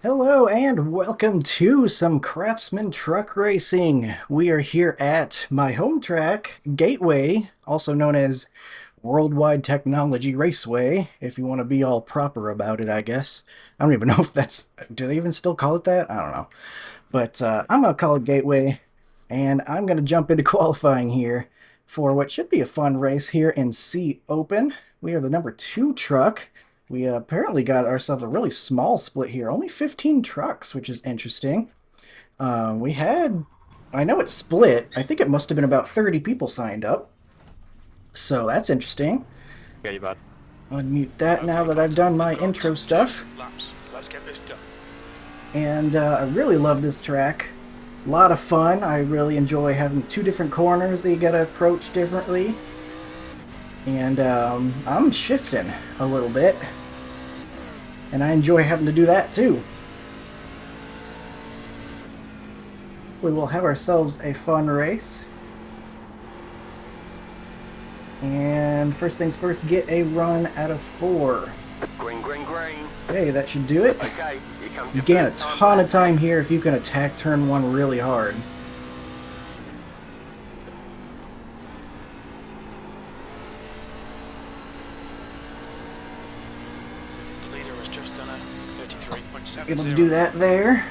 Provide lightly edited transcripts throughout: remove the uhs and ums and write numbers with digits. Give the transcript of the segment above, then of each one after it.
Hello and welcome to some Craftsman Truck Racing. We are here at my home track, Gateway, also known as Worldwide Technology Raceway, if you want to be all proper about it, I guess. I don't even know if that's, do they even still call it that? I don't know. But I'm going to call it Gateway, and I'm going to jump into qualifying here for what should be a fun race here in C Open. We are the number 2 truck. We apparently got ourselves a really small split here, only 15 trucks, which is interesting. We had, I know it's split, I think it must have been about 30 people signed up. So that's interesting. Yeah, you bad. Unmute that now that I've done my intro stuff. Let's get this done. And I really love this track. A lot of fun. I really enjoy having 2 different corners that you gotta approach differently. And I'm shifting a little bit. And I enjoy having to do that too. Hopefully we'll have ourselves a fun race. And first things first, get a run out of 4. Green. Okay, that should do it. Okay, here comes You your gain a first ton of time. time here if you can attack turn 1 really hard. The leader has just done a 33.7. Able to do that there.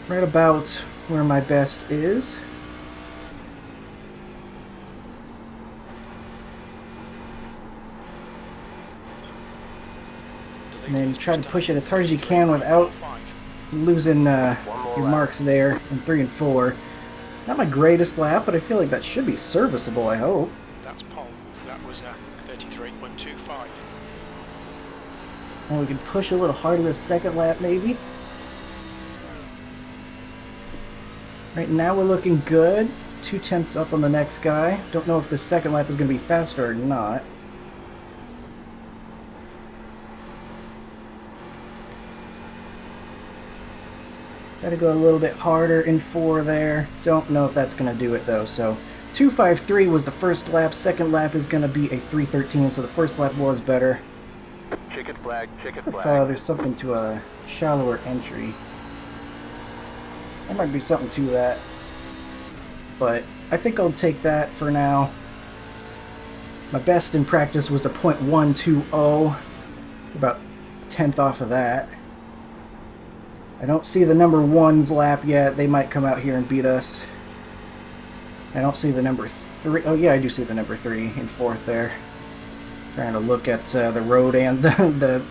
Right about where my best is. And then try to push it as hard as you can without losing your marks there in 3 and 4. Not my greatest lap, but I feel like that should be serviceable, I hope. That's pole. That was a 33.25. And we can push a little harder this second lap, maybe. Right now we're looking good. 2/10 up on the next guy. Don't know if the second lap is going to be faster or not. Gotta go a little bit harder in 4 there. Don't know if that's going to do it though. So 2:53 was the first lap. Second lap is going to be a 3:13, so the first lap was better. Chicken flag. If there's something to a shallower entry. There might be something to that. But I think I'll take that for now. My best in practice was a .120. About a tenth off of that. I don't see the number 1's lap yet. They might come out here and beat us. I don't see the number 3. Oh yeah, I do see the number 3 in 4th there. Trying to look at the road and the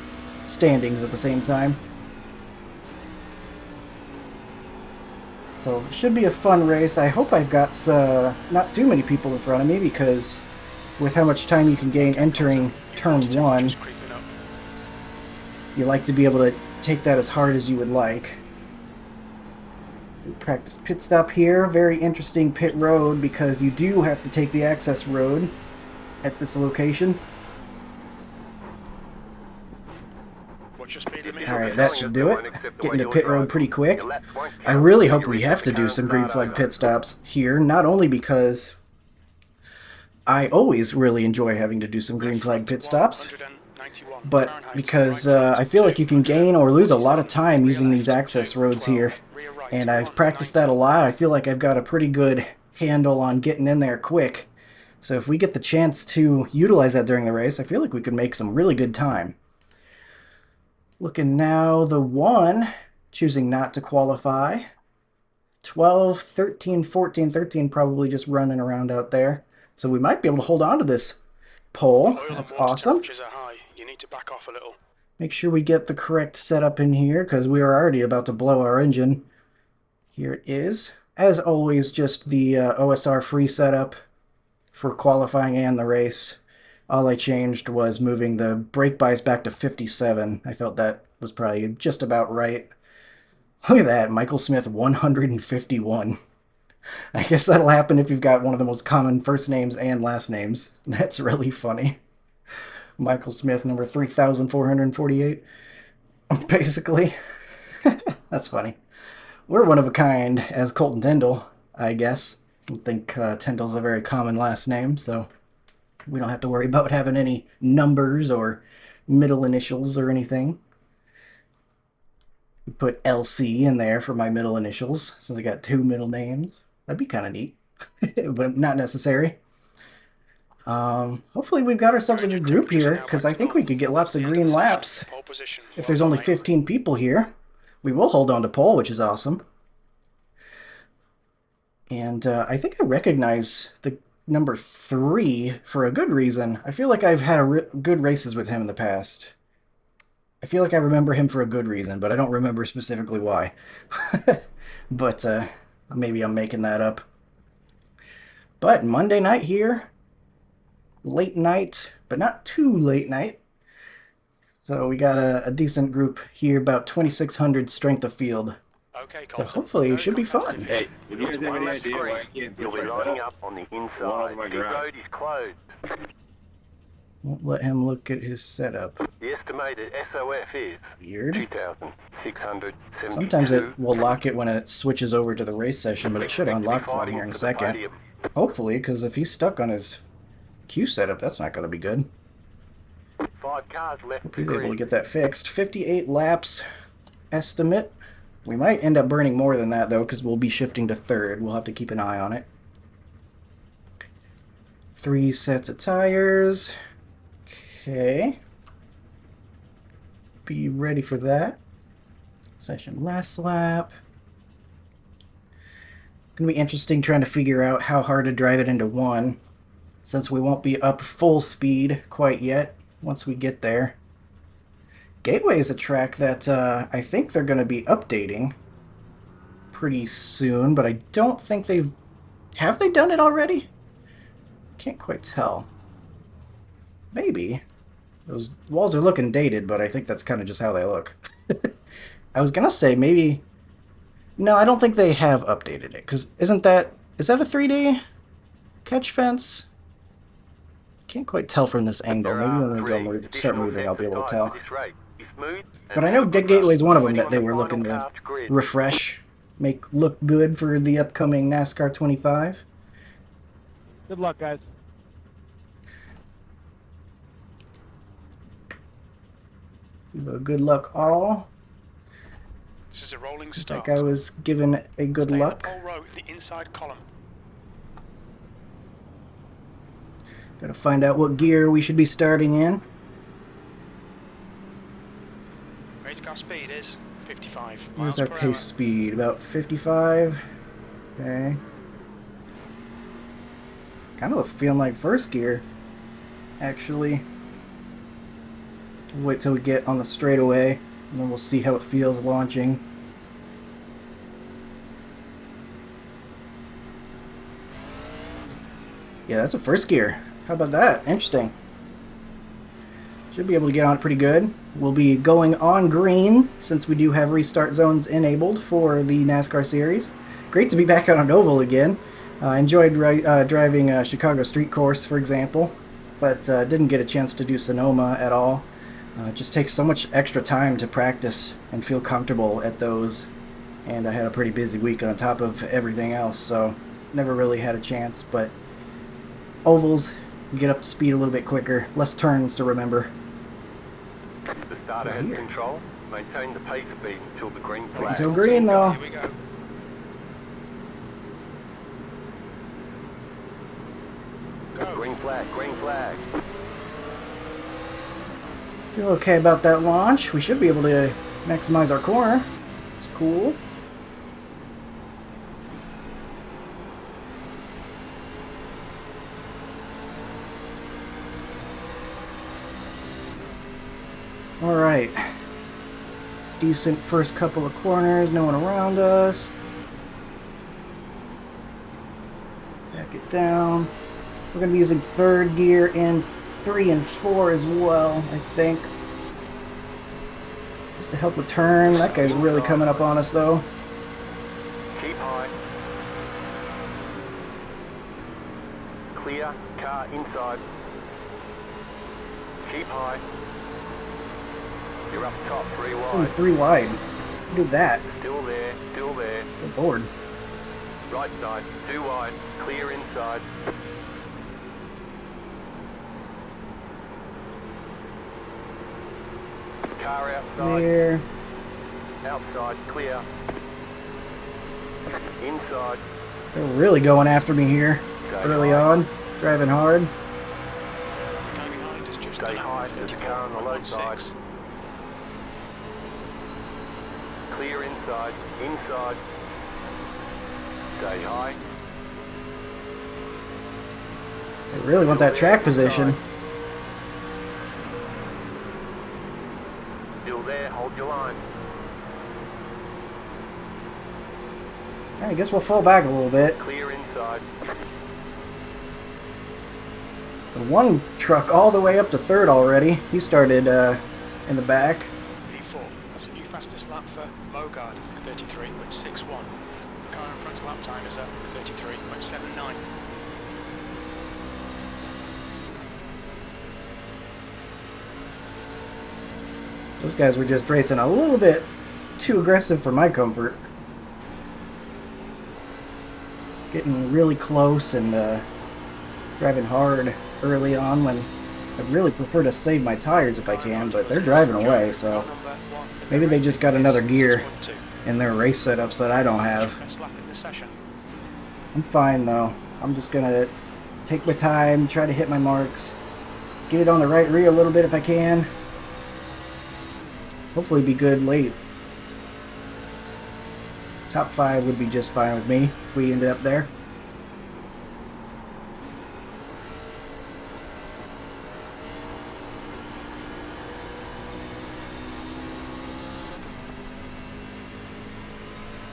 standings at the same time. So it should be a fun race. I hope I've got not too many people in front of me, because with how much time you can gain entering turn 1, you like to be able to take that as hard as you would like. Practice pit stop here. Very interesting pit road, because you do have to take the access road at this location. Alright, that should do it. Getting to pit road pretty quick. I really hope we have to do some green flag pit stops here, not only because I always really enjoy having to do some green flag pit stops, but because I feel like you can gain or lose a lot of time using these access roads here. And I've practiced that a lot. I feel like I've got a pretty good handle on getting in there quick. So if we get the chance to utilize that during the race, I feel like we could make some really good time. Looking now, the 1 choosing not to qualify. 12, 13, 14, 13 probably just running around out there. So we might be able to hold on to this pole. That's awesome. You need to back off a little. Make sure we get the correct setup in here, because we are already about to blow our engine. Here it is. As always, just the OSR free setup for qualifying and the race. All I changed was moving the brake buys back to 57. I felt that was probably just about right. Look at that, Michael Smith 151. I guess that'll happen if you've got one of the most common first names and last names. That's really funny. Michael Smith, number 3,448. Basically. That's funny. We're one of a kind as Colton Tyndall, I guess. I think Tyndall's a very common last name, so we don't have to worry about having any numbers or middle initials or anything. We put LC in there for my middle initials, since I got two middle names. That'd be kind of neat, but not necessary. Hopefully we've got ourselves a good Engine group temperatures are here, now because back I to think we normal. could get That's lots the of end of green the session. laps. Pole position If was there's only fine. 15 people here, we will hold on to pole, which is awesome. And I think I recognize the number 3 for a good reason. I feel like I've had good races with him in the past. I feel like I remember him for a good reason, but I don't remember specifically why. But maybe I'm making that up. But Monday night here, late night, but not too late night. So we got a decent group here, about 2,600 strength of field. Okay, So Colton. hopefully it Very should be competitive fun. here. Hey, if you guys have any idea why I can't You'll push be right lining now, up on the one inside. of my Pit garage. road is closed. Won't let him look at his setup. The estimated SOF is Weird. 2,672. Sometimes it will lock it when it switches over to the race session, but it should Expect to be unlock for him fighting here in a for the second. podium. Hopefully, because if he's stuck on his Q setup, that's not going to be good. 5 cars left Hope to he's able to grid. get that fixed. 58 laps estimate. We might end up burning more than that, though, because we'll be shifting to third. We'll have to keep an eye on it. 3 sets of tires. Okay. Be ready for that. Session last lap. Gonna be interesting trying to figure out how hard to drive it into 1, since we won't be up full speed quite yet once we get there. Gateway is a track that I think they're going to be updating pretty soon, but I don't think they've... Have they done it already? Can't quite tell. Maybe. Those walls are looking dated, but I think that's kind of just how they look. I was going to say maybe... No, I don't think they have updated it, because isn't that... Is that a 3D catch fence? Can't quite tell from this angle. Maybe when we go start moving, I'll be able to tell. But I know Dead Gateway is one of them that they were looking to refresh, make look good for the upcoming NASCAR 25. Good luck, guys. Good luck all. This is a rolling Looks start. like I was given a good Stay in luck. the pole row, the inside column. Gotta find out what gear we should be starting in. Race car speed is 55 Here's miles our per pace speed, about 55. Okay. Kind of feeling like first gear, actually. Wait till we get on the straightaway, and then we'll see how it feels launching. Yeah, that's a first gear. How about that? Interesting. Should be able to get on it pretty good. We'll be going on green, since we do have restart zones enabled for the NASCAR series. Great to be back on an oval again. I enjoyed driving Chicago Street Course, for example, but didn't get a chance to do Sonoma at all. It just takes so much extra time to practice and feel comfortable at those, and I had a pretty busy week on top of everything else, so never really had a chance. But ovals, get up to speed a little bit quicker, less turns to remember. The starter So has here. control. Maintain the pace speed until the green flag. Until green, though. Here we go. Go. Green flag, green flag. Feel okay about that launch. We should be able to maximize our corner. It's cool. Alright. Decent first couple of corners, no one around us. Back it down. We're going to be using third gear in 3 and 4 as well, I think. Just to help with turn. That guy's really coming up on us, though. Keep high. Clear. Car inside. Keep high. You're up top, 3 Ooh, wide. 3 wide. Who did that? Still there, still there. Good lord. Right side, 2 wide. Clear inside. Car outside. There. Outside, clear. Inside, They're really going after me here early on, driving hard. The guy behind has just stay done high, there's a car on the low side. 34.16. Clear inside, inside. Stay high. They really want that track position. Still there, hold your line. I guess we'll fall back a little bit. Clear inside. The one truck all the way up to third already. He started in the back. P4, that's a new fastest lap for Mogard, 33.61. The car in front lap time is at 33.79. Those guys were just racing a little bit too aggressive for my comfort. Getting really close and driving hard early on when I'd really prefer to save my tires if I can, but they're driving away, so maybe they just got another gear in their race setups that I don't have. Best lap in the session. I'm fine though. I'm just gonna take my time, try to hit my marks, get it on the right rear a little bit if I can. Hopefully be good late. Top 5 would be just fine with me if we ended up there.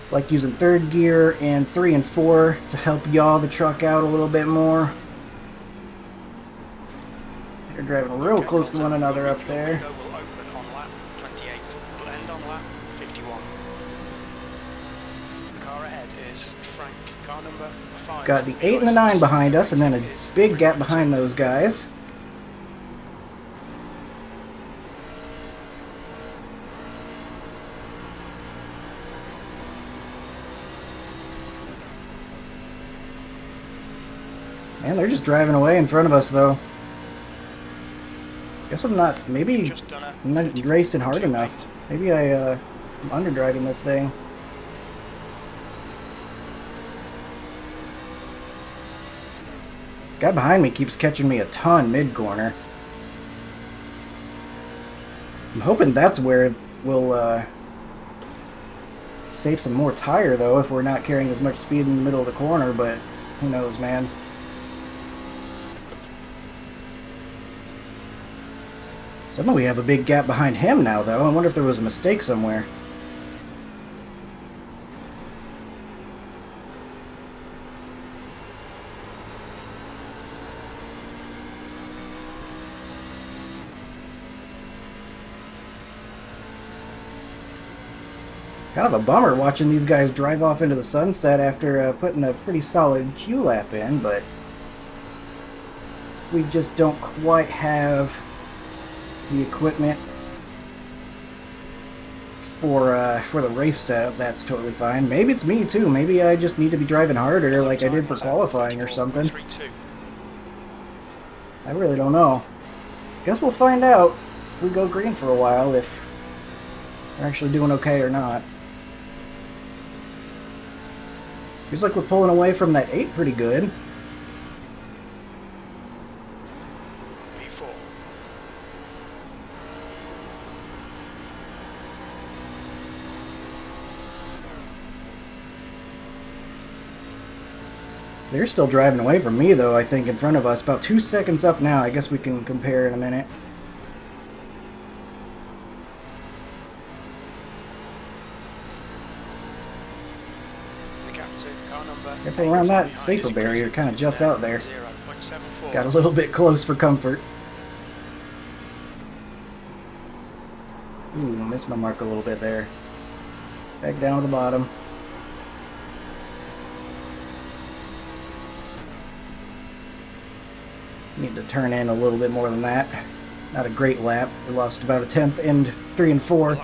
Like using third gear and 3 and 4 to help yaw the truck out a little bit more. They're driving real close to one another up there. Window will open on lap 28, will end on lap 51. The car ahead is Frank, car number 5. Got the 8 and the 9 behind us, and then a big gap behind those guys. Man, they're just driving away in front of us, though. Guess I'm not, maybe I'm not racing hard enough. Maybe I'm underdriving this thing. Guy behind me keeps catching me a ton mid-corner. I'm hoping that's where we'll save some more tire, though, if we're not carrying as much speed in the middle of the corner, but who knows, man. Suddenly we have a big gap behind him now, though. I wonder if there was a mistake somewhere. Kind of a bummer watching these guys drive off into the sunset after putting a pretty solid Q lap in, but we just don't quite have the equipment for the race setup. That's totally fine. Maybe it's me too. Maybe I just need to be driving harder like I did for qualifying or something. I really don't know. Guess we'll find out if we go green for a while, if we're actually doing okay or not. Feels like we're pulling away from that 8 pretty good. P4. They're still driving away from me, though, I think, in front of us. About 2 seconds up now. I guess we can compare in a minute. Careful around that safer barrier. It kind of juts out there. Got a little bit close for comfort. Ooh, missed my mark a little bit there. Back down to the bottom. Need to turn in a little bit more than that. Not a great lap. We lost about a 10th in 3 and 4.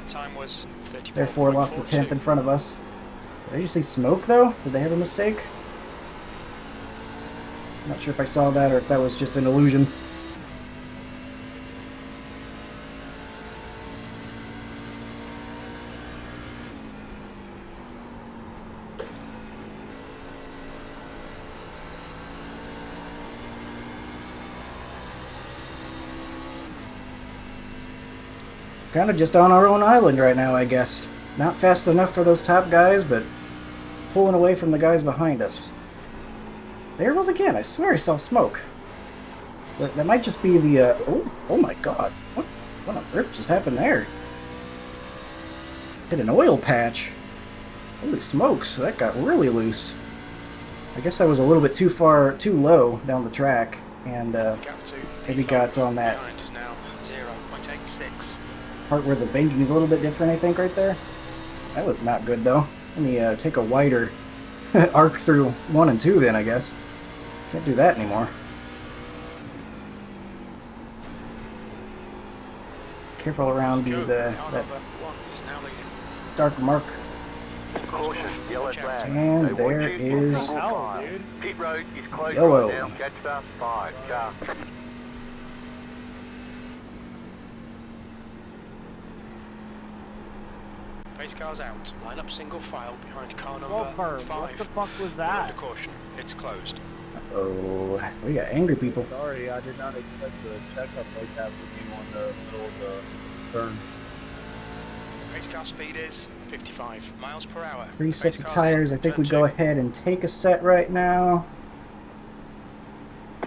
Therefore lost the 10th in front of us. Did I just see smoke, though? Did they have a mistake? Not sure if I saw that or if that was just an illusion. Kind of just on our own island right now, I guess. Not fast enough for those top guys, but pulling away from the guys behind us. There it was again. I swear I saw smoke. That might just be the... oh my god. What on earth just happened there? Hit an oil patch. Holy smokes, that got really loose. I guess I was a little bit too low down the track, and maybe got on that Is now 0.86. part where the banking is a little bit different, I think, right there. That was not good, though. Let me take a wider arc through 1 and 2, then, I guess. Can't do that anymore. Careful around these, that dark mark. Caution, yellow flag. And They want there you in is single file. dude. Pit road is closed Yellow. right now. Catch up, 5, car. Pace cars out. Line up single file behind car number Gopher, 5. what the fuck was Under that? caution. It's closed. Oh, we got angry people. Sorry, I did not expect a checkup like that with you on the middle of the turn. Pace car speed is 55 miles per hour. 3 Pace sets of cars tires. in, I think turn we go 2. ahead and take a set right now.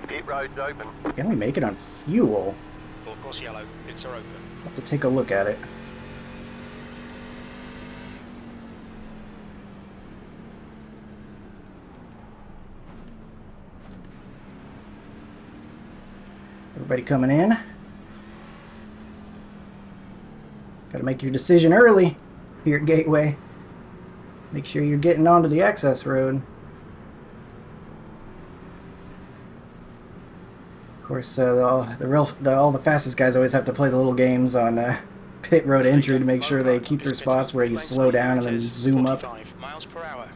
Pit road's open. Can we make it on fuel? Full course yellow. Pits are open. I'll have to take a look at it. Everybody coming in. Gotta make your decision early here at Gateway. Make sure you're getting onto the access road. Of course, all the fastest guys always have to play the little games on pit road entry to make sure they keep their spots where you slow down and then zoom up 45 miles per hour.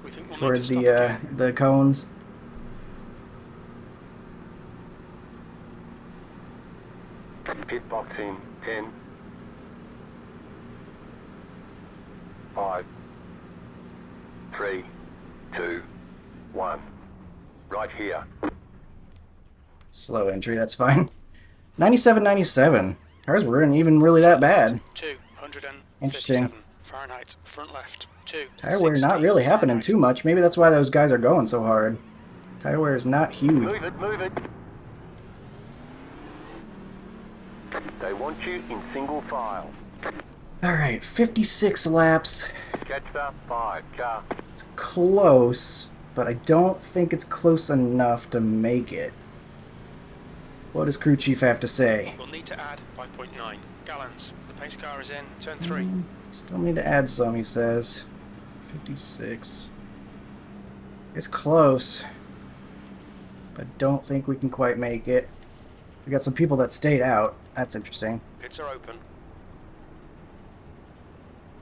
We think we'll toward need to stop again. the cones. Pit box in 10, 5, 3, 2, 1. Right here. Slow entry, that's fine. 97.97. Ours weren't even really that bad. 237 Interesting. Fahrenheit. Front left. 2. Tire wear not really happening too much. Maybe that's why those guys are going so hard. Tire wear is not huge. Move it, move it. They want you in single file. Alright, 56 laps. Catch up, 5, car. It's close, but I don't think it's close enough to make it. What does crew chief have to say? We'll need to add 5.9 gallons. The pace car is in. Turn 3. Still need to add some, he says. 56. It's close, but don't think we can quite make it. We got some people that stayed out. That's interesting. Pits are open.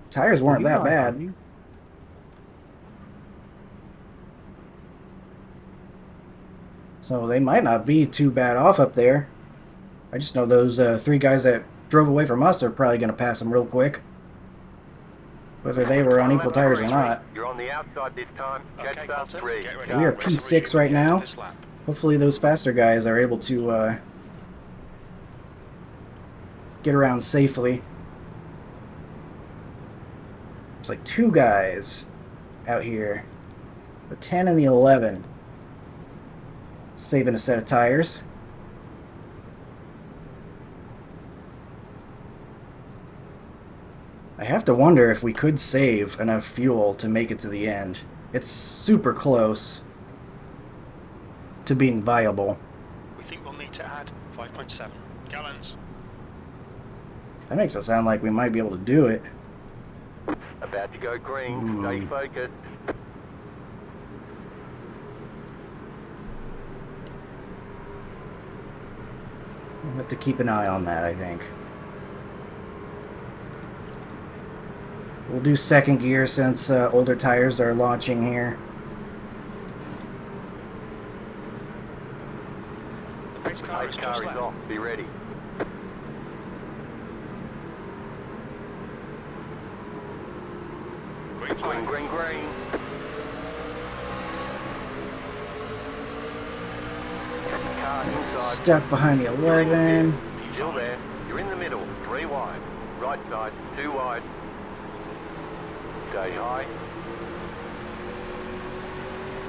Tires weren't that bad. So they might not be too bad off up there. I just know those 3 guys that drove away from us are probably going to pass them real quick. Whether they were on equal tires or not. You're on the outside this time. Catch Okay, up, Colton, 3. get ready. We are Rest of P6 you right at the end now. of this lap. Hopefully those faster guys are able to get around safely. There's like 2 guys out here. The 10 and the 11. Saving a set of tires. I have to wonder if we could save enough fuel to make it to the end. It's super close to being viable. We think we'll need to add 5.7 gallons. That makes it sound like we might be able to do it. About to go green. Stay focused. We'll have to keep an eye on that, I think. We'll do second gear since older tires are launching here. The pace car Pace is car just is left. off. Be ready. Green flag. Green, green, green. Car inside. Stuck behind the 11. Still there. You're in the middle. 3 wide. Right side, 2 wide. Stay high.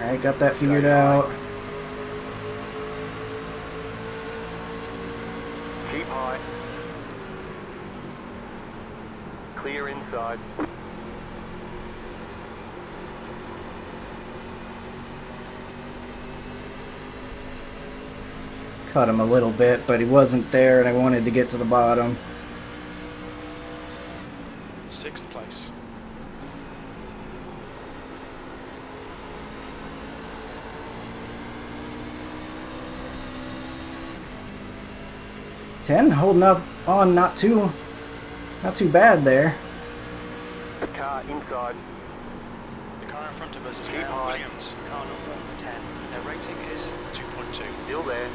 Alright, got that figured out. Keep high. Clear inside. Cut him a little bit, but he wasn't there and I wanted to get to the bottom. 6th place. Ten, holding up on not too bad there. Car inside. The car in front of us is Keep now high. Williams, car number 10. Their rating is 2.2. Still there.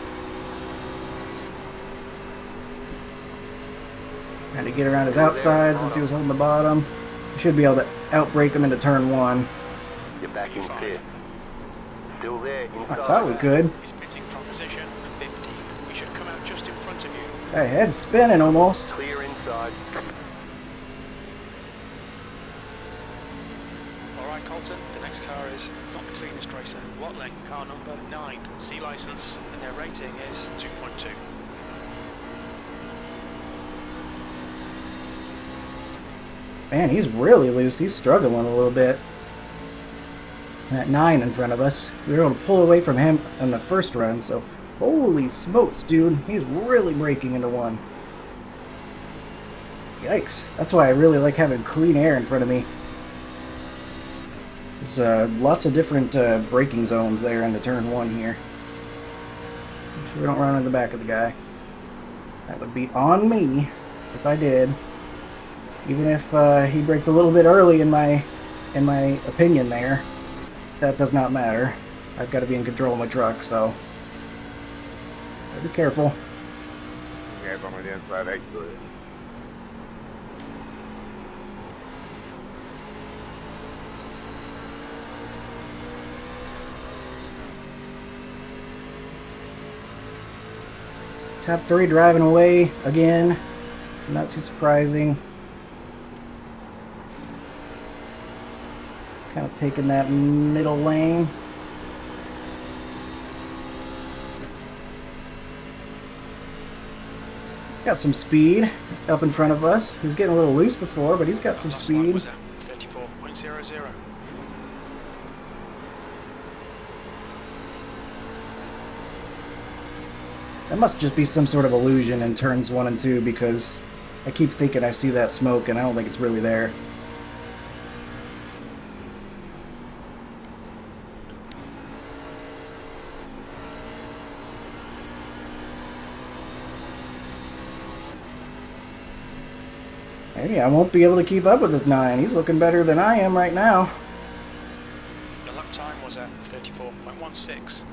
Had to get around his outside since he was holding the bottom. We should be able to outbrake him into turn 1. You're back in 5th. Still there I inside. thought we could. He's pitting from position 15. We should come out just in front of you. That head's spinning almost. Clear inside. Alright Colton, the next car is not the cleanest racer. Watling, car number 9. C license, and their rating is 2.2. Man, he's really loose. He's struggling a little bit. That 9 in front of us. We were able to pull away from him in the first run, so holy smokes, dude. He's really breaking into 1. Yikes. That's why I really like having clean air in front of me. There's lots of different braking zones there in the turn 1 here. Make sure we don't run in the back of the guy. That would be on me if I did. Even if he breaks a little bit early in my opinion there, that does not matter. I've got to be in control of my truck, so gotta be careful. Yeah, if I'm on the inside, that's good. Top 3 driving away again. Not too surprising. Kind of taking that middle lane. He's got some speed up in front of us. He was getting a little loose before, but he's got some Last lap speed. was at 34.00. That must just be some sort of illusion in turns 1 and 2 because I keep thinking I see that smoke and I don't think it's really there. Maybe I won't be able to keep up with this 9. He's looking better than I am right now. The lap time was at 34.16.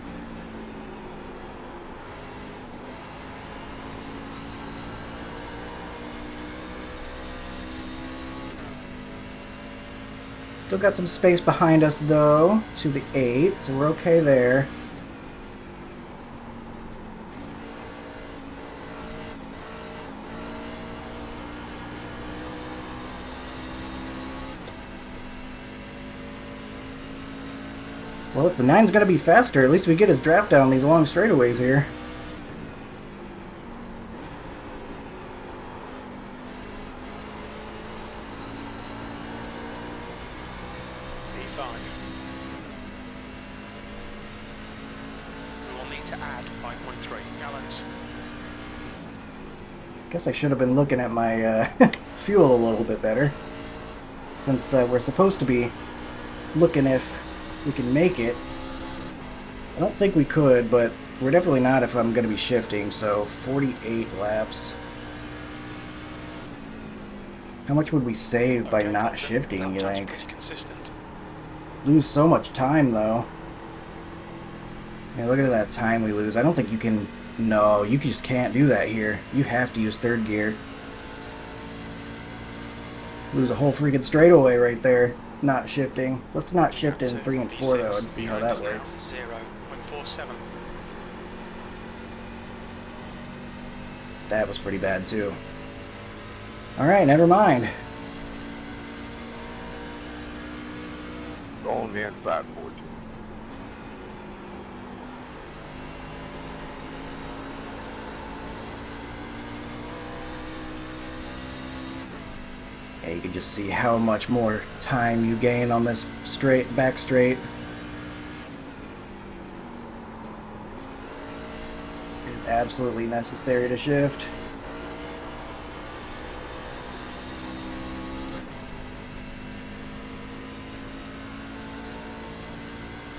Still got some space behind us though, to the 8, so we're okay there. Well, if the 9's gonna be faster, at least we get his draft down these long straightaways here. P5. We will need to add 5.3 gallons. Guess I should have been looking at my fuel a little bit better. Since we're supposed to be looking if we can make it. I don't think we could, but we're definitely not if I'm going to be shifting, so 48 laps. How much would we save by Okay, not Colton, shifting, lap you time's think? pretty consistent. Lose so much time, though. Yeah, look at that time we lose. I don't think you can... No, you just can't do that here. You have to use third gear. Lose a whole freaking straightaway right there. Not shifting. Let's not shift in 3 and 4, though, and see how that works. 0.47. That was pretty bad, too. Alright, never mind. Go on the inside, 14. Yeah, you can just see how much more time you gain on this back straight. It is absolutely necessary to shift.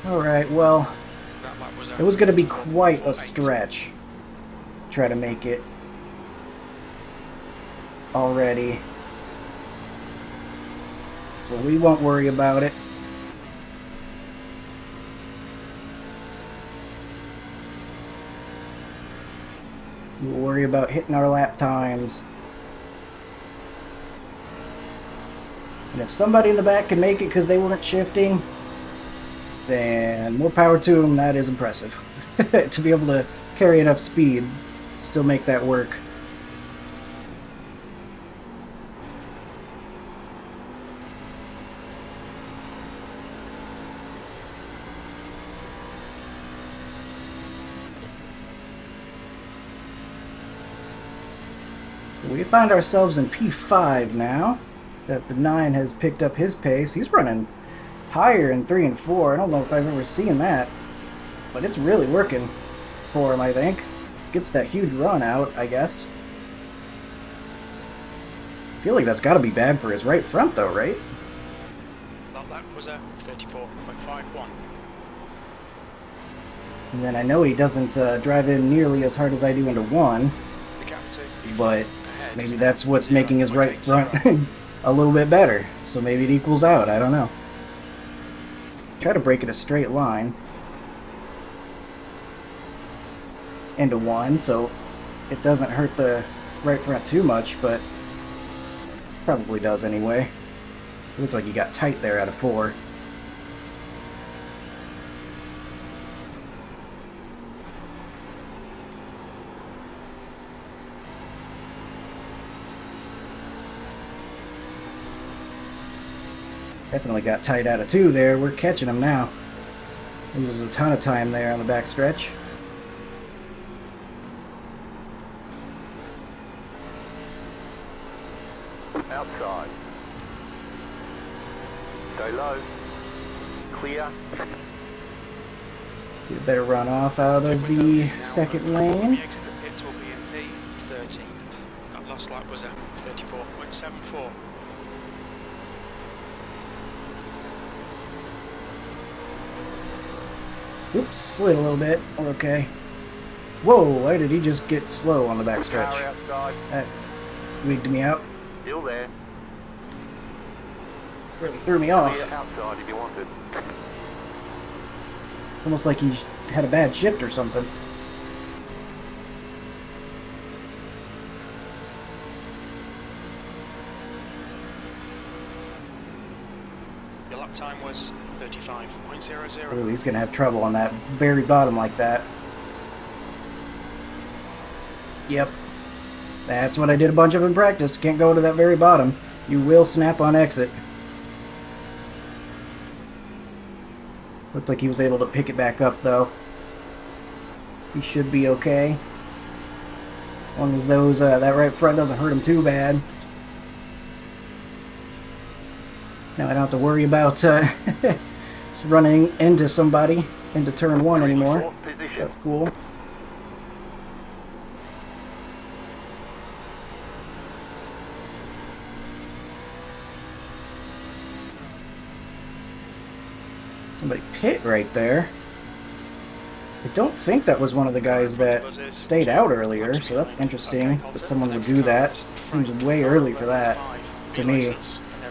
Alright, well, That lap was it was going to be 34.8. quite a stretch. Try to make it already. So we won't worry about it. We'll worry about hitting our lap times. And if somebody in the back can make it because they weren't shifting, then more power to them. That is impressive. To be able to carry enough speed to still make that work. We find ourselves in P5 now that the 9 has picked up his pace. He's running higher in 3 and 4. I don't know if I've ever seen that, but it's really working for him, I think. Gets that huge run out, I guess. I feel like that's got to be bad for his right front, though, right? That lap was a 34.51. And then I know he doesn't drive in nearly as hard as I do into 1, The gap to P5 but ahead maybe is that's now what's making his right 0.80. front a little bit better. So maybe it equals out, I don't know. Try to break it a straight line into 1, so it doesn't hurt the right front too much, but probably does anyway. Looks like he got tight there out of 4. Definitely got tight out of 2 there. We're catching him now. Loses a ton of time there on the back stretch. Outside. Stay low. Clear. Get a better run off out of the second lane. The exit of pits will be in P13. That last lap was a 34.74. Oops, slid a little bit. We're okay. Whoa, why did he just get slow on the back stretch? Power outside. That wigged me out. Still there. Really threw me off. Clear outside if you wanted. It's almost like he had a bad shift or something. Your lap time was 35.00. Ooh, he's gonna have trouble on that very bottom like that. Yep. That's what I did a bunch of in practice. Can't go to that very bottom. You will snap on exit. Looked like he was able to pick it back up, though. He should be okay. As long as those that right front doesn't hurt him too bad. Now I don't have to worry about running into somebody into turn 1 anymore. Fourth position. That's cool. Somebody pit right there. I don't think that was one of the guys that stayed out earlier, so that's interesting that someone would do that. Seems way early for that, to me.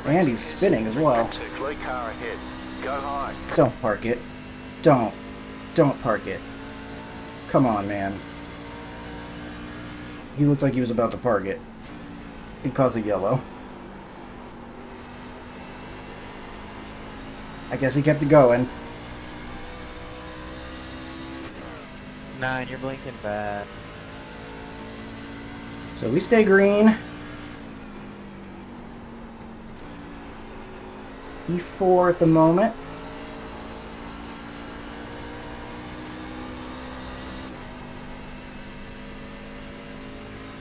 And he's spinning as well. Slow car ahead. Go high. Don't park it. Don't. Don't park it. Come on, man. He looked like he was about to park it. Because of yellow. I guess he kept it going. 9, you're blinking bad. So we stay green. E4 at the moment.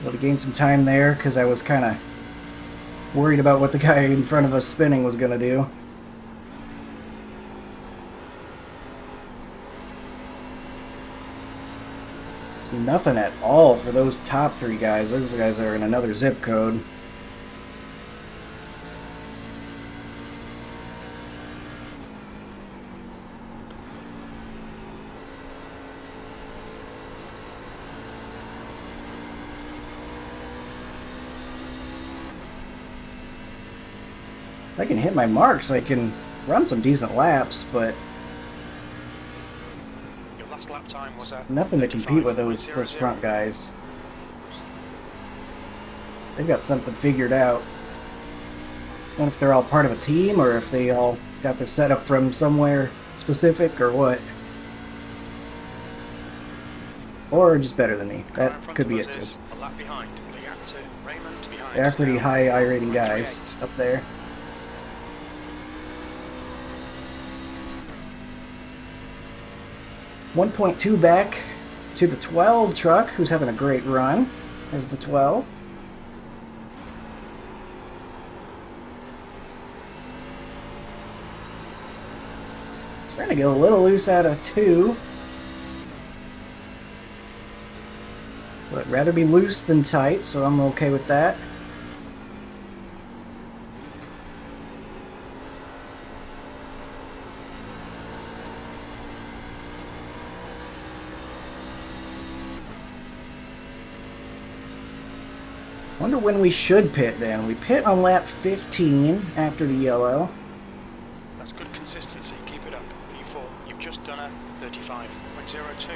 Able to gain some time there because I was kind of worried about what the guy in front of us spinning was going to do. It's nothing at all for those top three guys. Those guys are in another zip code. If I can hit my marks, I can run some decent laps, but Your last lap time was nothing to compete with those 35.00. front guys. They've got something figured out. I don't know if they're all part of a team or if they all got their setup from somewhere specific or what. Or just better than me. Car in That front could of be us it too. is a lap behind. The gap to Raymond behind They are is pretty now high I rating 1.38. guys up there. .2 back to the 12 truck, who's having a great run as the 12. Starting to get a little loose out of 2. But I'd rather be loose than tight, so I'm okay with that. Wonder when we should pit then. We pit on lap 15 after the yellow. That's good consistency. Keep it up. P4. You've just done a 35.02.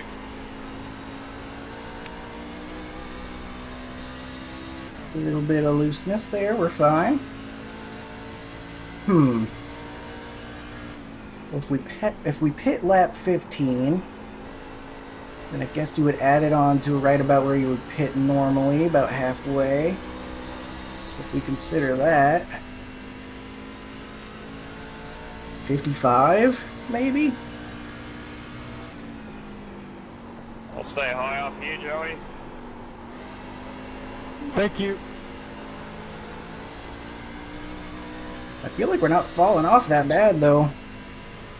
A little bit of looseness there, we're fine. If we pit lap 15, then I guess you would add it on to right about where you would pit normally, about halfway. So if we consider that, 55 maybe? I'll stay high off you, Joey. Thank you. I feel like we're not falling off that bad though.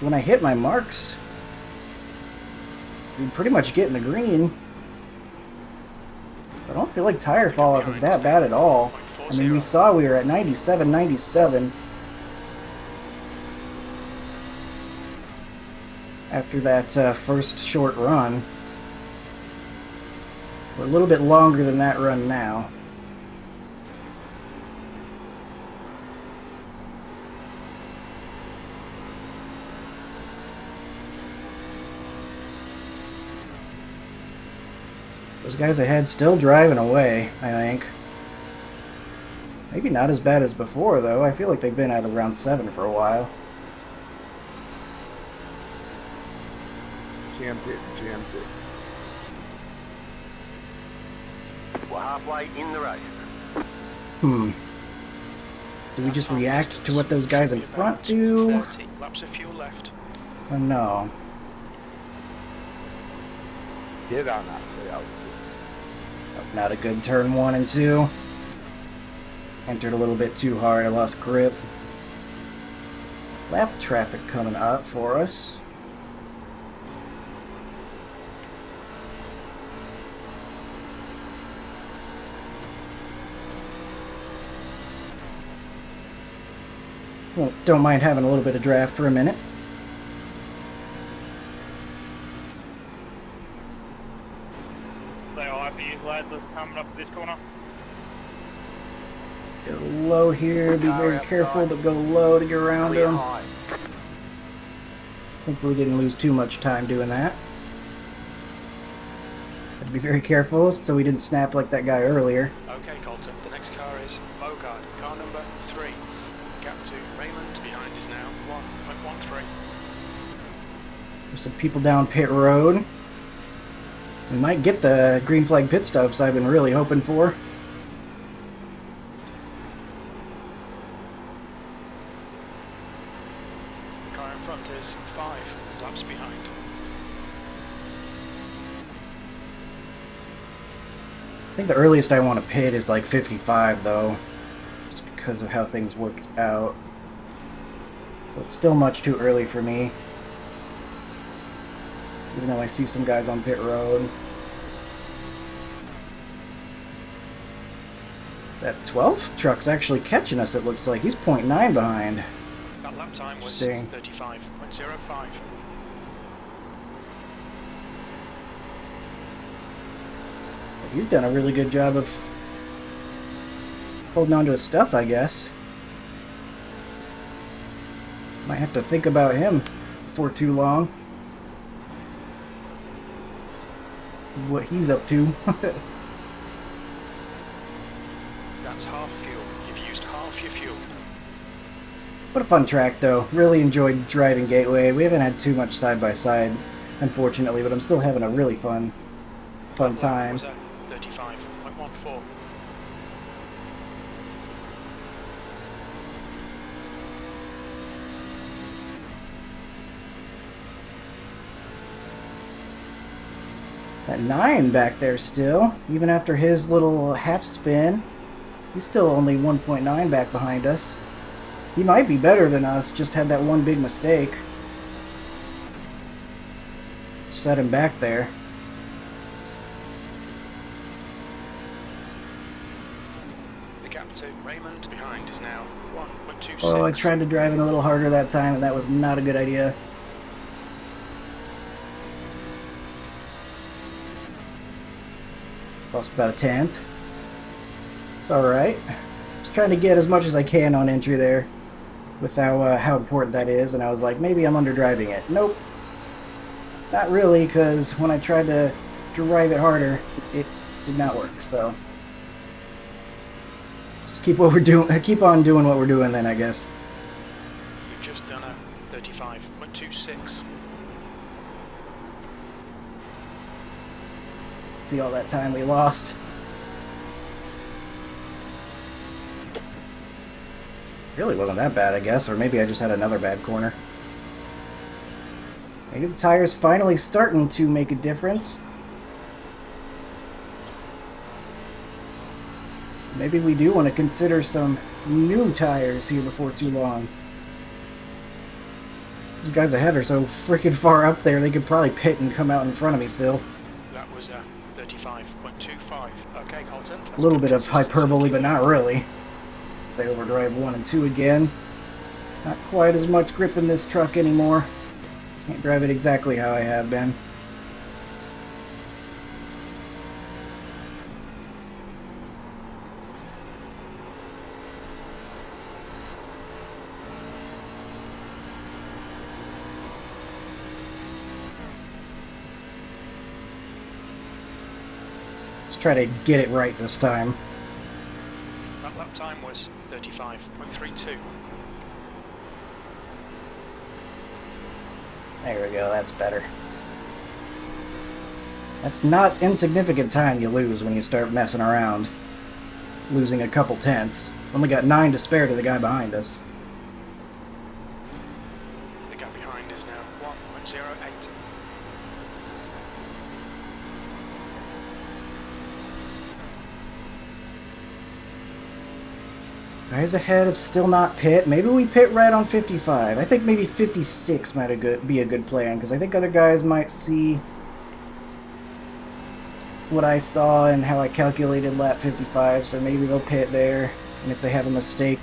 When I hit my marks, we pretty much get in the green. I don't feel like tire fall off is that bad at all. I mean, we saw we were at 97, 97 after that first short run. We're a little bit longer than that run now. Those guys ahead still driving away, I think. Maybe not as bad as before, though. I feel like they've been at around 7 for a while. Jammed it. We're halfway in the race. Do we just react to what those guys in front do? 30 laps of fuel left. Or no? Get on that layout. Not a good turn 1 and 2. Entered a little bit too hard. I lost grip. Lap traffic coming up for us. Well, don't mind having a little bit of draft for a minute. Stay high for you, lads. Let's coming up this corner. Go low here. Be very careful, but go low to get around Clear him. high. Hopefully we didn't lose too much time doing that. Had to be very careful so we didn't snap like that guy earlier. Okay, Colton. The next car is Mogard. Car number 3. Gap to Raymond behind is now 1.13. There's some people down pit road. We might get the green flag pit stops I've been really hoping for. in front is 5 laps behind. I think the earliest I want to pit is like 55 though, just because of how things worked out. So it's still much too early for me. Even though I see some guys on pit road. That 12th truck's actually catching us, it looks like. He's 0.9 behind. That lap time was Interesting. 35.05. He's done a really good job of holding on to his stuff, I guess. Might have to think about him for too long. What he's up to. That's half fuel. You've used half your fuel. What a fun track, though. Really enjoyed driving Gateway. We haven't had too much side-by-side, unfortunately, but I'm still having a really fun time. Was at 35.14. That 9 back there still, even after his little half spin. He's still only 1.9 back behind us. He might be better than us, just had that one big mistake. Set him back there. The gap to Raymond behind is now 1.26. Oh, I tried to drive it a little harder that time, and that was not a good idea. Lost about a 10th. It's alright. Just trying to get as much as I can on entry there with how important that is, and I was like, maybe I'm underdriving it. Nope. Not really, because when I tried to drive it harder, it did not work, so just keep on doing what we're doing then, I guess. You've just done a 35.26. See all that time we lost. Really wasn't that bad, I guess, or maybe I just had another bad corner. Maybe the tire's finally starting to make a difference. Maybe we do want to consider some new tires here before too long. These guys ahead are so freaking far up there, they could probably pit and come out in front of me still. That was a 35.25. Okay, Colton. A little bit of hyperbole, but not really. Say overdrive 1 and 2 again. Not quite as much grip in this truck anymore. Can't drive it exactly how I have been. Let's try to get it right this time. That lap time was 35.32. There we go, that's better. That's not insignificant time you lose when you start messing around. Losing a couple tenths. Only got 9 to spare to the guy behind us. The gap behind is now 1.08. Guys ahead have still not pit. Maybe we pit right on 55. I think maybe 56 might be a good plan, because I think other guys might see what I saw and how I calculated lap 55, so maybe they'll pit there. And if they have a mistake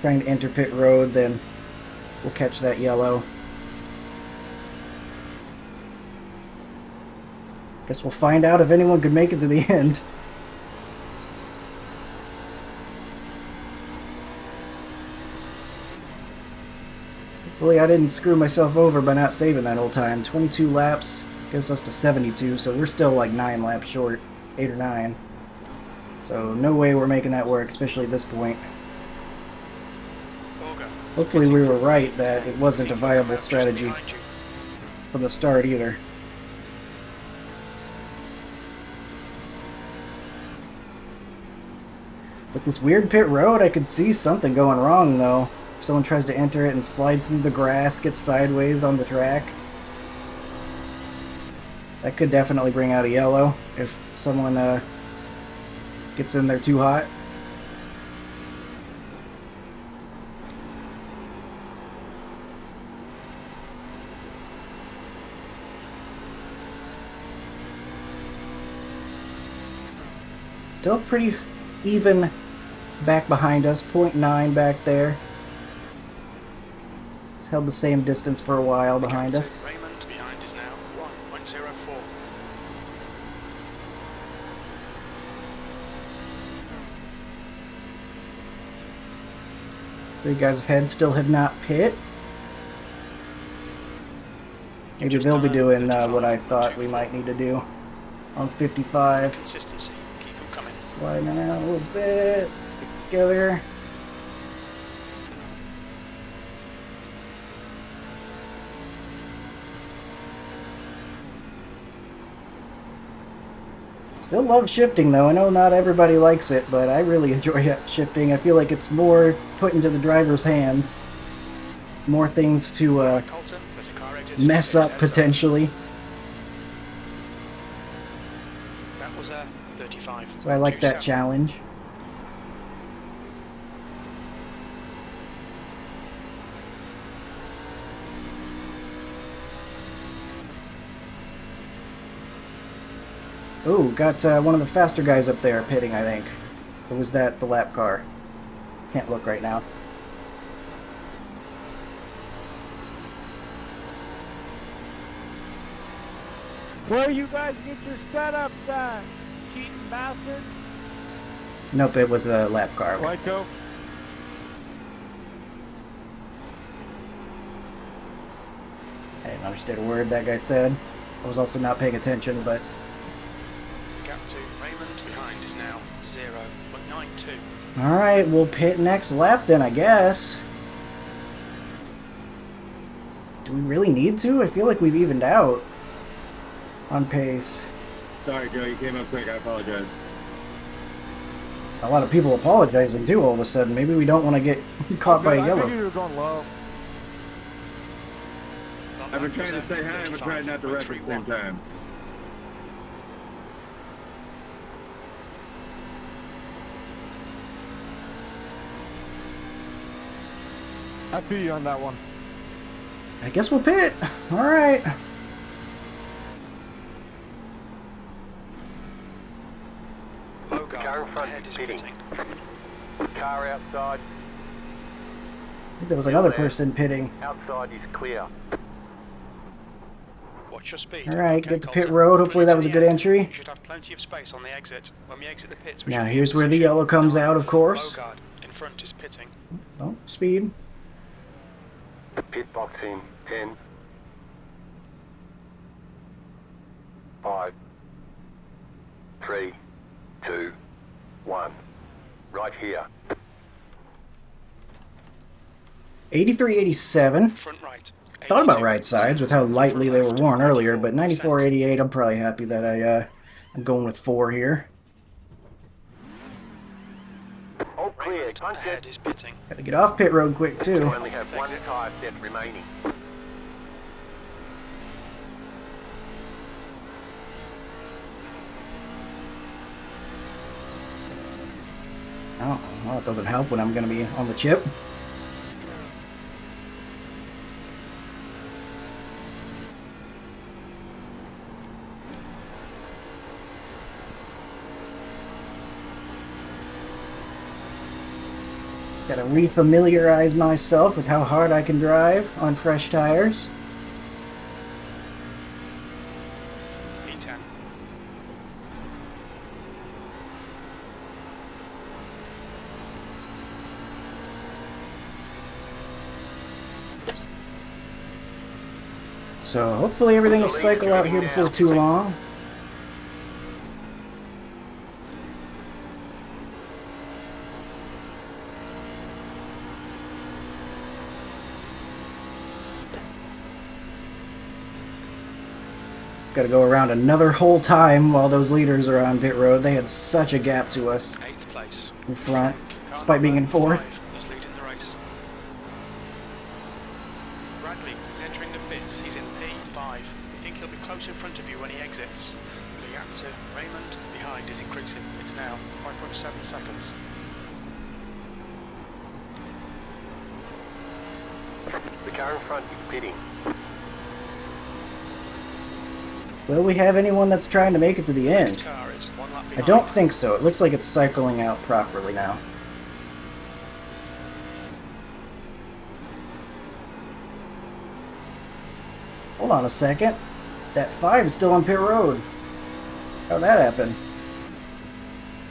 trying to enter pit road, then we'll catch that yellow. Guess we'll find out if anyone could make it to the end. Hopefully I didn't screw myself over by not saving that whole time. 22 laps gets us to 72, so we're still like 9 laps short. 8 or 9. So no way we're making that work, especially at this point. Hopefully we were right that it wasn't a viable strategy from the start either. But this weird pit road, I could see something going wrong though. If someone tries to enter it and slides through the grass, gets sideways on the track. That could definitely bring out a yellow if someone gets in there too hot. Still pretty even back behind us, 0.9 back there. It's held the same distance for a while behind us. Raymond behind is now 1.04. Three guys ahead still have not pit. Maybe Just they'll be done doing 35, what I thought we 1.24. might need to do on 55. Consistency. Keep them coming. Sliding out a little bit. Get together. Still love shifting though. I know not everybody likes it, but I really enjoy shifting. I feel like it's more put into the driver's hands. More things to Colton, there's a car exit. mess up potentially. That was 35. So I like that 27. challenge. Ooh, got one of the faster guys up there pitting, I think. Or was that the lap car? Can't look right now. Where you guys get your setup done? Cheating bastard. Nope, it was a lap car. Lyco. I didn't understand a word that guy said. I was also not paying attention, but Gap to Raymond behind is now 0.92. alright, we'll pit next lap then, I guess. Do we really need to? I feel like we've evened out on pace. Sorry, Joe, you came up quick. I apologize. A lot of people apologizing too all of a sudden. Maybe we don't want to get caught by a I yellow. figured you were going low. I've been trying to say hi, but trying not to wreck at the same time. I feel you on that one. I guess we'll pit. Alright. Bogart Car in front ahead is is pitting. pitting. Car outside. I think there was another person pitting. Outside is clear. Watch your speed. Alright, Okay, get to pit Colton. road. Hopefully that Coming was a to good the end. entry. You should have plenty of space on the exit. When we exit the pits, we Now should be here's in where the position. yellow comes out, of course. Bogart in front is pitting. Oh, speed. Pit box in 10. 5. 3. 2. 1. Right here. 83.87. Front right. Thought about right sides with how lightly they were worn earlier, but 94.88, I'm probably happy that I'm going with 4 here. All clear. Raymond Punch ahead it. is pitting. Gotta get off pit road quick You too. only have one tyre set remaining. Oh, well, it doesn't help when I'm gonna be on the chip. Gotta refamiliarize myself with how hard I can drive on fresh tires. P10. So hopefully everything will cycle out here before too long. Gotta go around another whole time while those leaders are on pit road. They had such a gap to us 8th place. in front, Car despite being in number 4th. 5 is leading the race. The car in front is pitting. Will we have anyone that's trying to make it to the Next end? car is 1 lap I behind. don't think so. It looks like it's cycling out properly now. Hold on a second. That 5 is still on pit road. How'd that happen?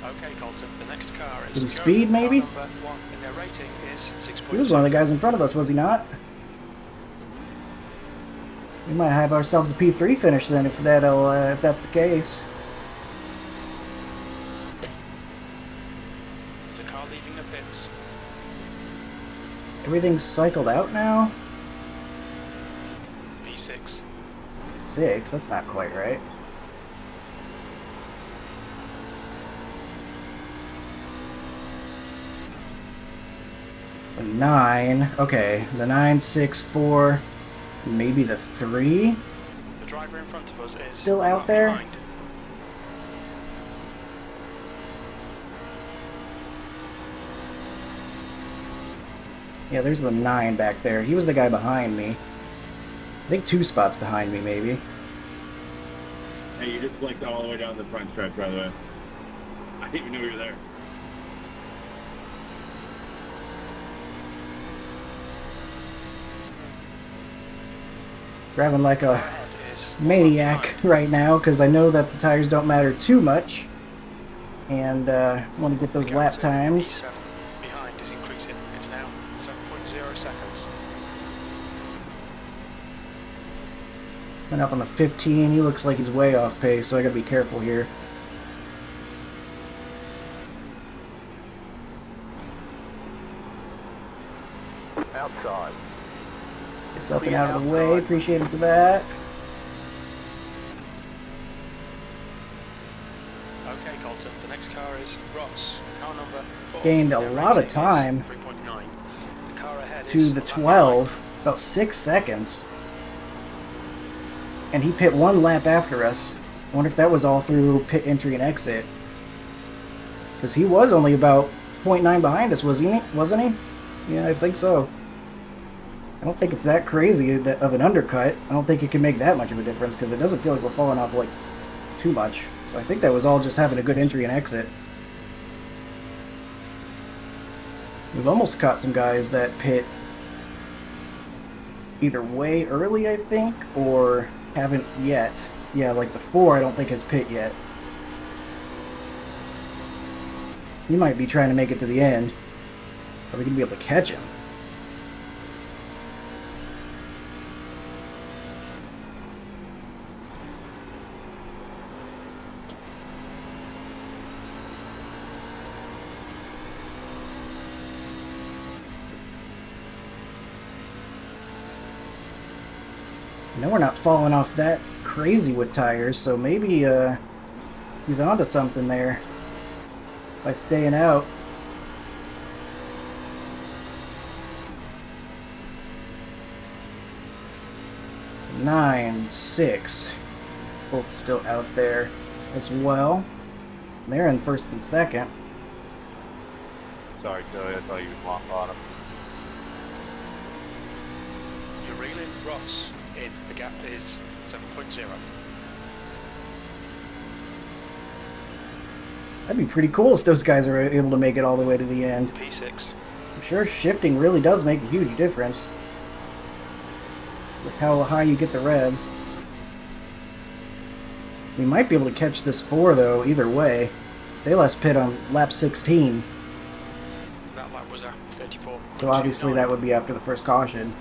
Okay, Colton, the next car is... Did he speed, maybe? Car number 1 in their rating is 6.2. He was one of the guys in front of us, was he not? We might have ourselves a P3 finish then, if that's the case. There's a car leaving the pits. Is everything cycled out now? P6. 6? That's not quite right. The 9. Okay, the 9, 6, 4, maybe the 3? The driver in front of us is... Still 1 out lap there? behind. Yeah, there's the 9 back there. He was the guy behind me. I think 2 spots behind me, maybe. Hey, you just flicked all the way down the front stretch, by the way. I didn't even know you were there. Driving like a Ahead is 1 lap maniac behind. right now, because I know that the tires don't matter too much. And want to get those The lap gap to times. P7 behind is increasing. It's now 7.0 seconds. And up on the 15, he looks like he's way off pace, so I gotta be careful here. Outside. It's up and out of the way. Appreciate him for that. Okay, Colton, the next car is Ross. Car number 4. Gained a Their lot of rating is time 3.9. The car ahead To is the 1 lap 12, about 6 seconds. And he pit 1 lap after us. I wonder if that was all through pit entry and exit. Because he was only about 0.9 behind us, wasn't he? Yeah, I think so. I don't think it's that crazy of an undercut. I don't think it can make that much of a difference because it doesn't feel like we're falling off like too much. So I think that was all just having a good entry and exit. We've almost caught some guys that pit either way early, I think, or haven't yet. Yeah, like the 4 I don't think has pit yet. He might be trying to make it to the end. Are we going to be able to catch him? I know we're not falling off that crazy with tires, so maybe he's onto something there by staying out. Nine, 6, both still out there as well. They're in first and second. Sorry, Joey, I thought you was long bottom. You're reeling Ross in. The gap is 7.0. That'd be pretty cool if those guys are able to make it all the way to the end. P6. I'm sure shifting really does make a huge difference with how high you get the revs. We might be able to catch this 4 though, either way. They last pit on lap 16, That lap was a 34. so obviously that would be after the first caution.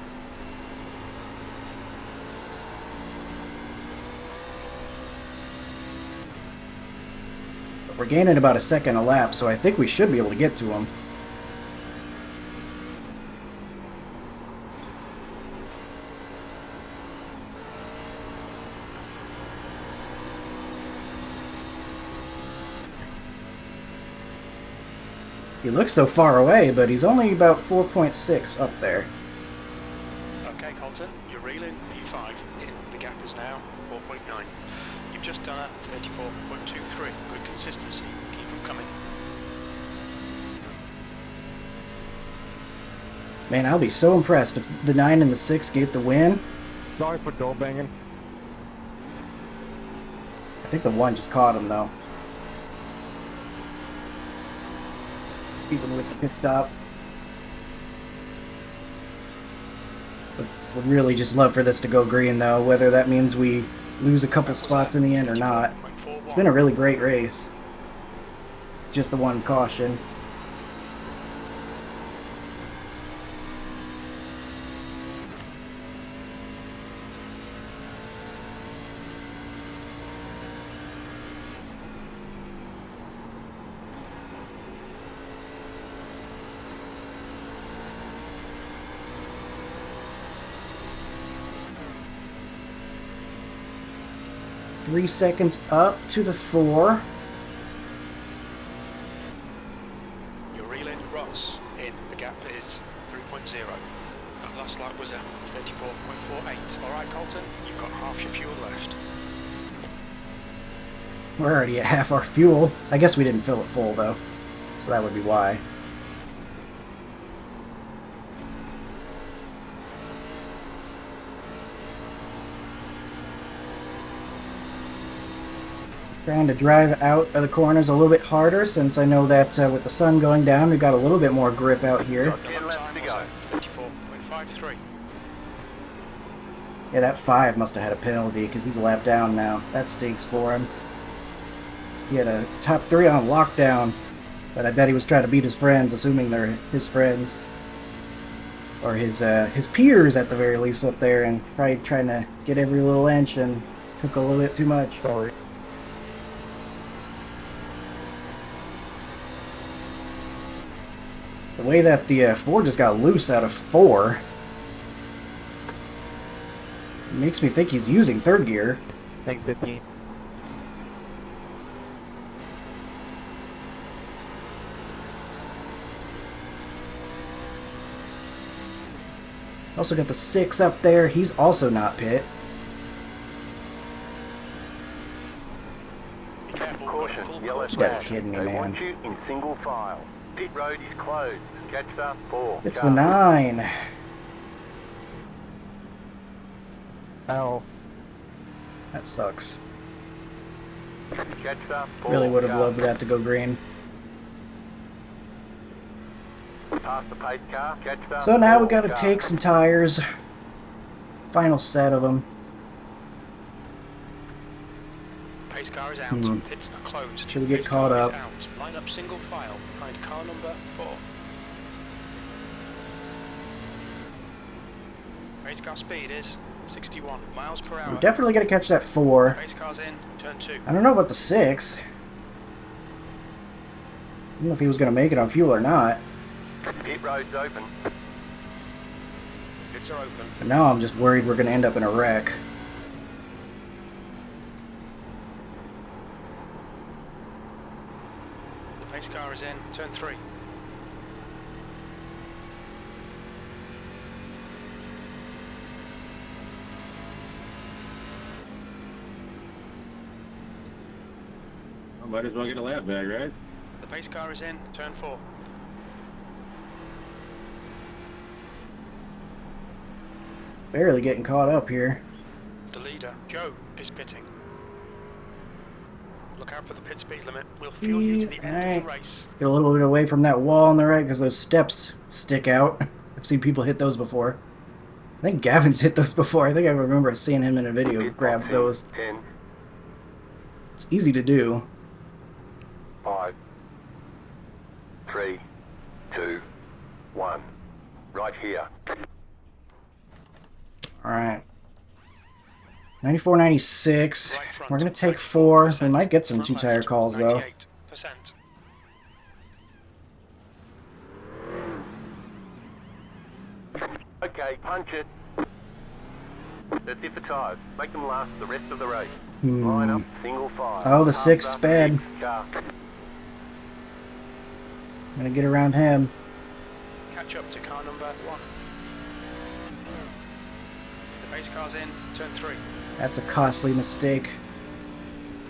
But we're gaining about a second a lap, so I think we should be able to get to them. He looks so far away, but he's only about 4.6 up there. Okay, Colton, you're reeling P5 in. The gap is now 4.9. You've just done a 34.23. Good consistency. Keep them coming. Man, I'll be so impressed if the 9 and the 6 get the win. Sorry for door banging. I think the 1 just caught him, though. Even with the pit stop. Would really just love for this to go green, though, whether that means we lose a couple spots in the end or not. It's been a really great race. Just the one caution. Three seconds up to the 4. You're reeling Ross in. The gap is 3.0. That last lap was at 34.48. Alright, Colton, you've got half your fuel left. We're already at half our fuel. I guess we didn't fill it full, though. So that would be why. Trying to drive out of the corners a little bit harder, since I know that with the sun going down, we've got a little bit more grip out here. The lap time was at 34.53. Yeah, that 5 must have had a penalty, because he's a lap down now. That stinks for him. He had a top 3 on lockdown, but I bet he was trying to beat his friends, assuming they're his friends. Or his peers, at the very least, up there, and probably trying to get every little inch, and took a little bit too much. Sorry. The way that the 4 just got loose out of 4 makes me think he's using 3rd gear. I think 15. Also got the 6 up there. He's also not pit. Be careful, Caution, full yellow course You gotta be flag. kidding me, They man. want you in single file. Pit road is closed. Catch the 4. It's the 9. Ow. That sucks. Catch the 4. Really would have loved that to go green. Past the pace car. Catch the So now we 4 gotta car. take some tires. Final set of them. Pace car is out. Hmm. Pits are closed. Should we get Pace caught car is up? out. Line up single file behind car number 4. Pace car speed is 61 miles per hour. We're definitely gonna catch that 4. Pace car's in, turn 2. I don't know about the 6. I don't know if he was gonna make it on fuel or not. Pit road's open. Pits are open. But now I'm just worried we're gonna end up in a wreck. The pace car is in, turn 3. I might as well get a lap back, right? The pace car is in, turn 4. Barely getting caught up here. The leader, Joe, is pitting. Look out for the pit speed limit. We'll fuel you to the end of the race. Get a little bit away from that wall on the right because those steps stick out. I've seen people hit those before. I think Gavin's hit those before. I think I remember seeing him in a video Pit grab box in. those. 10, It's easy to do. 5, 3, 2, 1. Right here. Alright. 94, 96. Right front, We're going to take 4. We 94%. might get some Front 2-tire left, calls, though. 98%. Okay, punch it. That's it for tyres. Make them last the rest of the race. Hmm. Line up, single file. Oh, the Past 6 the sped. 6 car. I'm going to get around him. Catch up to car number 1. The pace car's in, turn 3. That's a costly mistake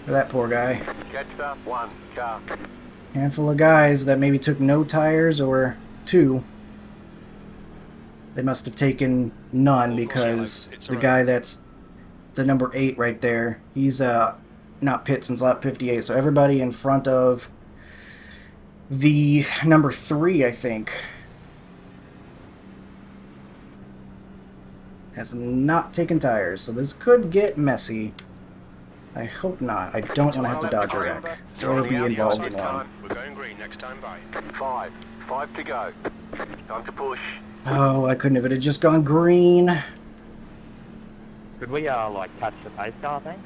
for that poor guy. Catch the 1 car. Handful of guys that maybe took no tires or 2. They must have taken none because the guy that's the number 8 right there, he's not pit since lap 58. So everybody in front of the number 3, I think, has not taken tires. So this could get messy. I hope not. I don't want to have to dodge a wreck or be involved in one. We're going green next time by. 5 to go. Time to push. Oh, I couldn't if it had just gone green. Could we, like, touch the pace car thing?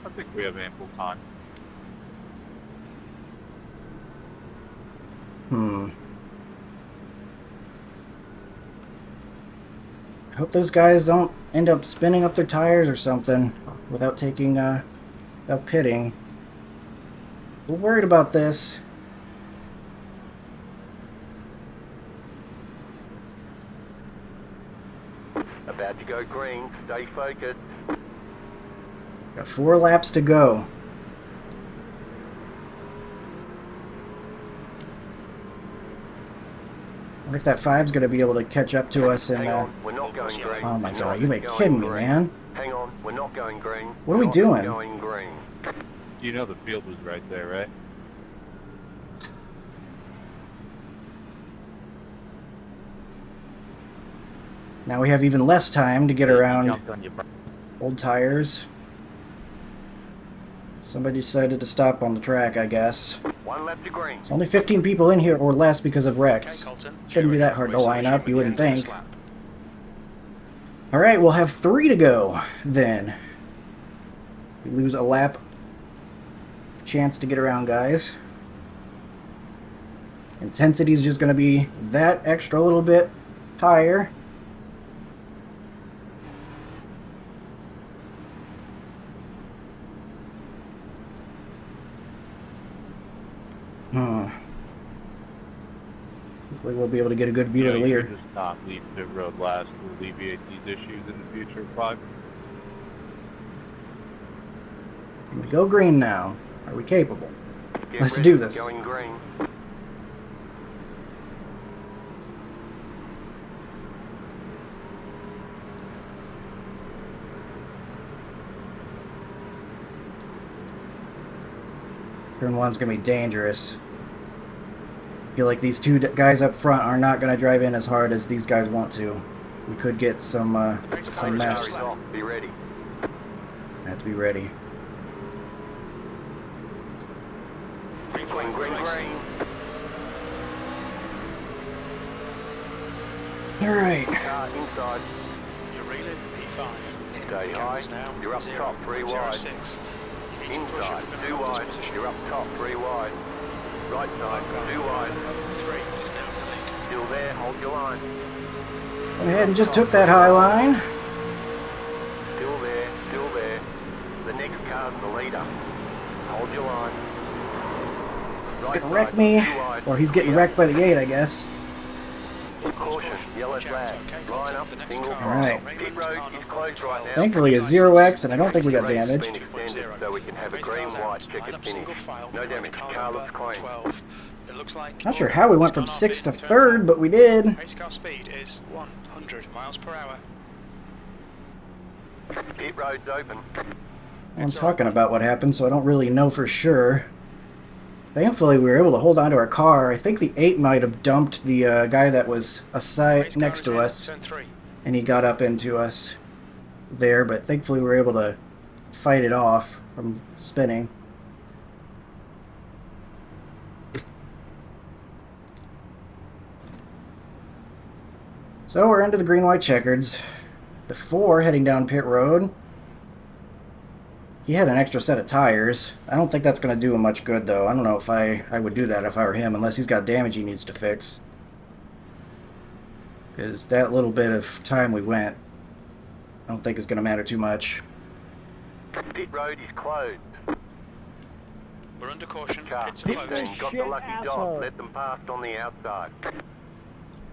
I think we have ample time. I hope those guys don't end up spinning up their tires or something without taking, without pitting. We're worried about this. About to go green. Stay focused. Got 4 laps to go. I wonder if that 5's going to be able to catch up to us in Hang on, we're not going green. Oh my We're god, not you ain't going kidding me, green. man. Hang on, we're not going green. What are we We're not doing? Going green. You know the field was right there, right? Now we have even less time to get around Jumped on your bra- old tires. Somebody decided to stop on the track, I guess. 1 lap to green. There's only 15 people in here or less because of wrecks. Okay, Colton. Shouldn't be that hard to We're line up, you wouldn't again next think. lap. Alright, we'll have 3 to go then. We lose a lap chance to get around, guys. Intensity's just going to be that extra little bit higher. Hopefully we'll be able to get a good view of the you leader. could just not leave pit road last to alleviate these issues in the future, 5. Can we go green now? Are we capable? Get Let's ready, do this. Going green. Turn 1's going to be dangerous. I feel like these 2 guys up front are not going to drive in as hard as these guys want to. We could get some mess. Carries off. Be ready. I have to be ready. Green Green, flag, green, racing. green. Alright. Car inside. You're reeling P5. In Stay the high. gap is now You're up top, 3 wide. 0.06. You need to push Inside. it within 2 around wide. this position. You're up top, 3 wide. Right side. 2 wide. 3 is now in the lead. Still there. Hold your line. Went ahead and just took that high line. Still there. Still there. The next car's the leader. Hold your line. He's Right gonna wreck side, me. 2 wide. Or he's getting Clear. wrecked by the 8, I guess. Caution. Yellow flag. Okay, Line up. the next Single car. cross. Alright. Pit road is closed right now. Thankfully a 0x and I don't think we got Race has damaged. been extended so we can have a green, white checkered finish. No damage. Car looks clean. 12. It looks like Not sure how we went from 6th to 3rd, but we did. Race car speed is 100 miles per hour. Pit road's open. I'm talking about what happened, so I don't really know for sure. Thankfully, we were able to hold on to our car. I think the 8 might have dumped the guy that was aside next to us, Turn 3. and he got up into us there, but thankfully we were able to fight it off from spinning. So we're into the green-white checkers. The 4 heading down pit road. He had an extra set of tires. I don't think that's going to do him much good, though. I don't know if I would do that if I were him, unless he's got damage he needs to fix. Because that little bit of time we went, I don't think is going to matter too much. Pit road is closed. We're under caution. Car Pits are closed. 15 got the lucky dot. Let them pass on the outside.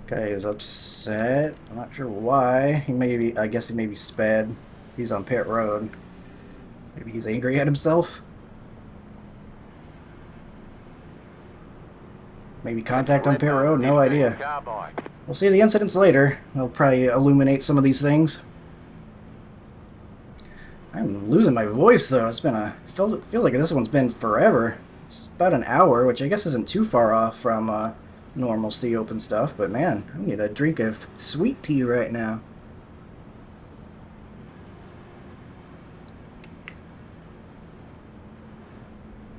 Guy is upset. I'm not sure why. I guess he may be sped. He's on pit road. Maybe he's angry at himself. Maybe contact on pit road? No 15 idea. car by. We'll see the incidents later. They'll probably illuminate some of these things. I'm losing my voice though. It's been feels like this one's been forever. It's about an hour, which I guess isn't too far off from normal sea open stuff. But man, I need a drink of sweet tea right now.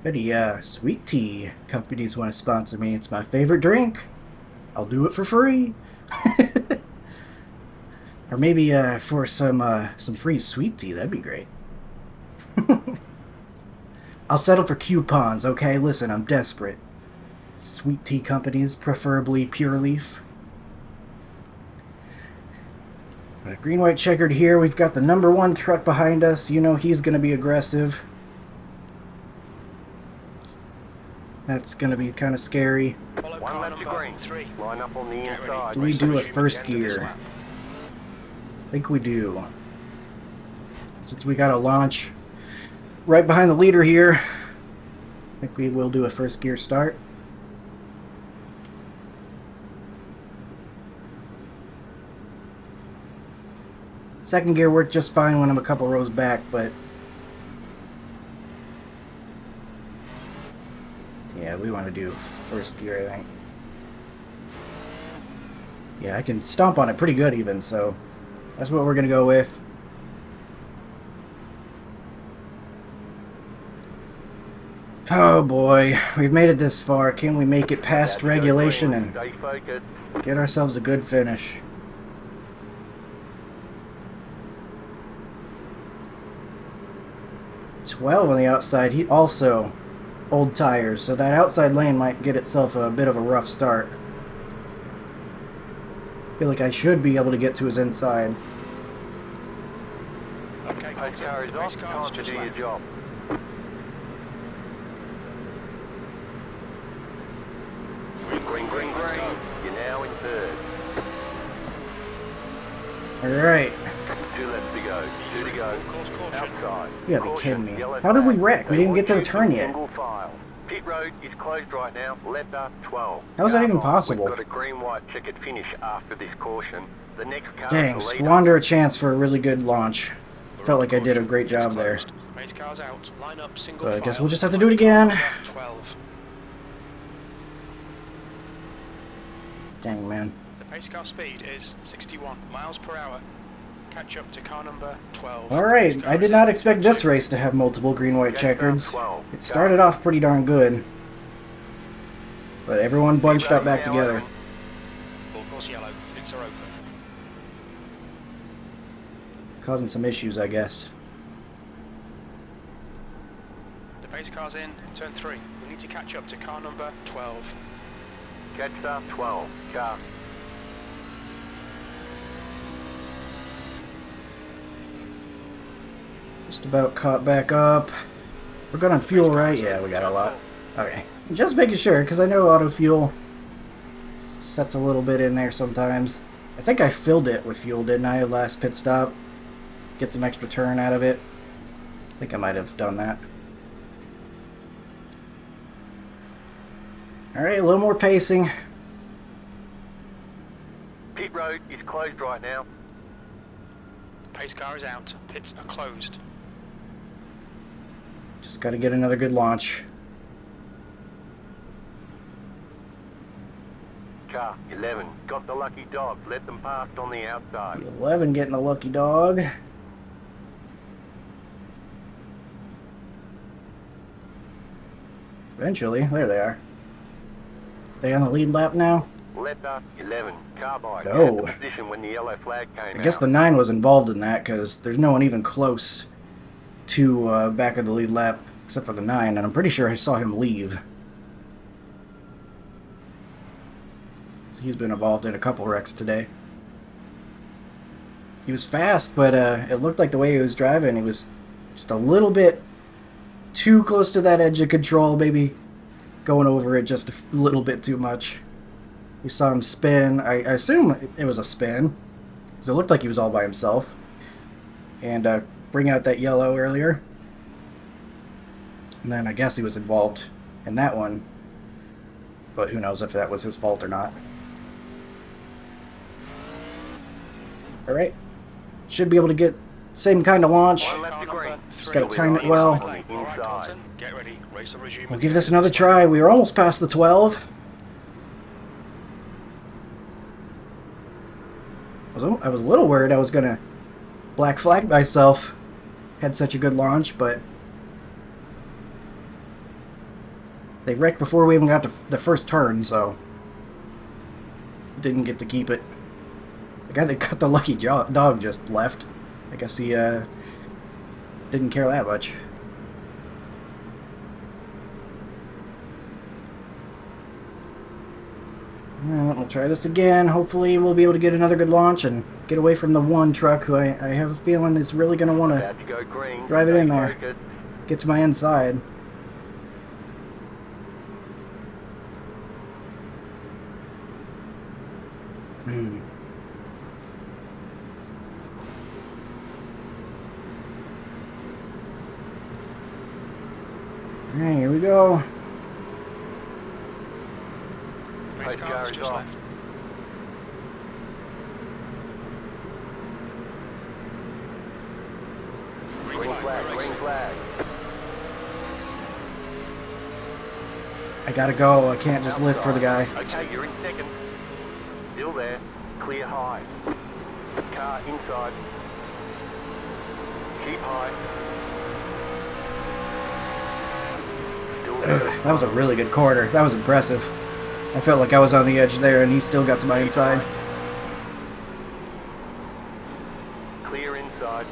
Any sweet tea companies want to sponsor me? It's my favorite drink. I'll do it for free. Or maybe for some free sweet tea. That'd be great. I'll settle for coupons, okay? Listen, I'm desperate. Sweet tea companies, preferably Pure Leaf. Green, white, checkered here. We've got the #1 truck behind us. You know he's going to be aggressive. That's going to be kind of scary. Follow One car left to number green. 3. Line up on the Get ready. inside. Do we do a Race first at the end of this gear? lap. I think we do. Since we got to launch right behind the leader here, I think we will do a first gear start. Second gear worked just fine when I'm a couple rows back, but yeah, we want to do first gear, I think. Yeah, I can stomp on it pretty good even, so that's what we're going to go with. Oh boy, we've made it this far. Can we make it past regulation and Stay focused. get ourselves a good finish? "12 on the outside. He also old tires, so that outside lane might get itself a bit of a rough start. I feel like I should be able to get to his inside. Okay, Pace car is Colton. off. Race car's Time to just do your left. job. Green, green, green. You're now in third. Alright. 2 left to go. 2 to go. Course caution. Outside. You gotta be Caution, kidding me. yellow How did we flag. wreck? We didn't even get to the turn yet. Single file. Pit road is closed right now. Left up 12. How is that even Car by. possible? We've got a green, white checkered finish after this caution. The next car Dang, is the leader. squander a chance for a really good launch. Felt like I did a great It's job there. closed. Race car's out. Line up single But I guess file. we'll just have to do it again. 12. Dang, man. The pace car speed is 61 miles per hour. Catch up to car number 12. Alright, Race car I did is not in. expect this race to have multiple green-white checkers. 12. It started off pretty darn good. But everyone bunched up back Now together. open. Full course yellow. Pits are open. Causing some issues, I guess. The pace car's in. Turn 3. We need to catch up to car number 12. Catch up 12. Car. Just about caught back up. We're good on fuel, right? Yeah, we got a lot. Okay. Just making sure, because I know auto fuel sets a little bit in there sometimes. I think I filled it with fuel, didn't I, last pit stop? Get some extra turn out of it. I think I might have done that. Alright, a little more pacing. Pit road is closed right now. The pace car is out. Pits are closed. Just got to get another good launch. Car 11. Got the lucky dog. Let them past on the outside. 11 getting a lucky dog. Eventually, there they are. They on the lead lap now? Left up 11. Car by. No. Out of position when the yellow flag came I guess out. the 9 was involved in that because there's no one even close to back of the lead lap except for the 9, and I'm pretty sure I saw him leave. So he's been involved in a couple wrecks today. He was fast, but it looked like the way he was driving, he was just a little bit too close to that edge of control, maybe going over it just a little bit too much. We saw him spin. I assume it was a spin, because it looked like he was all by himself. And bring out that yellow earlier. And then I guess he was involved in that one. but who knows if that was his fault or not. Alright. Should be able to get same kind of launch. One left to green. Just gotta time it well. On the Alright, inside. Colton, get ready. Race will resume. We'll give this another try. We were almost past the 12. I was a little worried I was gonna black flag myself. Had such a good launch, but they wrecked before we even got to the first turn, so didn't get to keep it. The guy that got the lucky dog just left. I guess he didn't care that much. Alright, we'll try this again. Hopefully we'll be able to get another good launch and get away from the one truck who I have a feeling is really going to want to About to go green. drive it in Stay there. focused. Get to my inside. Alright, here we go. Race Race car car is is just off. left. Green flag, we're green racing. flag. I gotta go. I can't just lift for the guy. Okay, you're in second. Still there. Clear high. Car inside. Keep high. Still there. That was a really good corner. That was impressive. I felt like I was on the edge there, and he still got to my inside. Clear inside.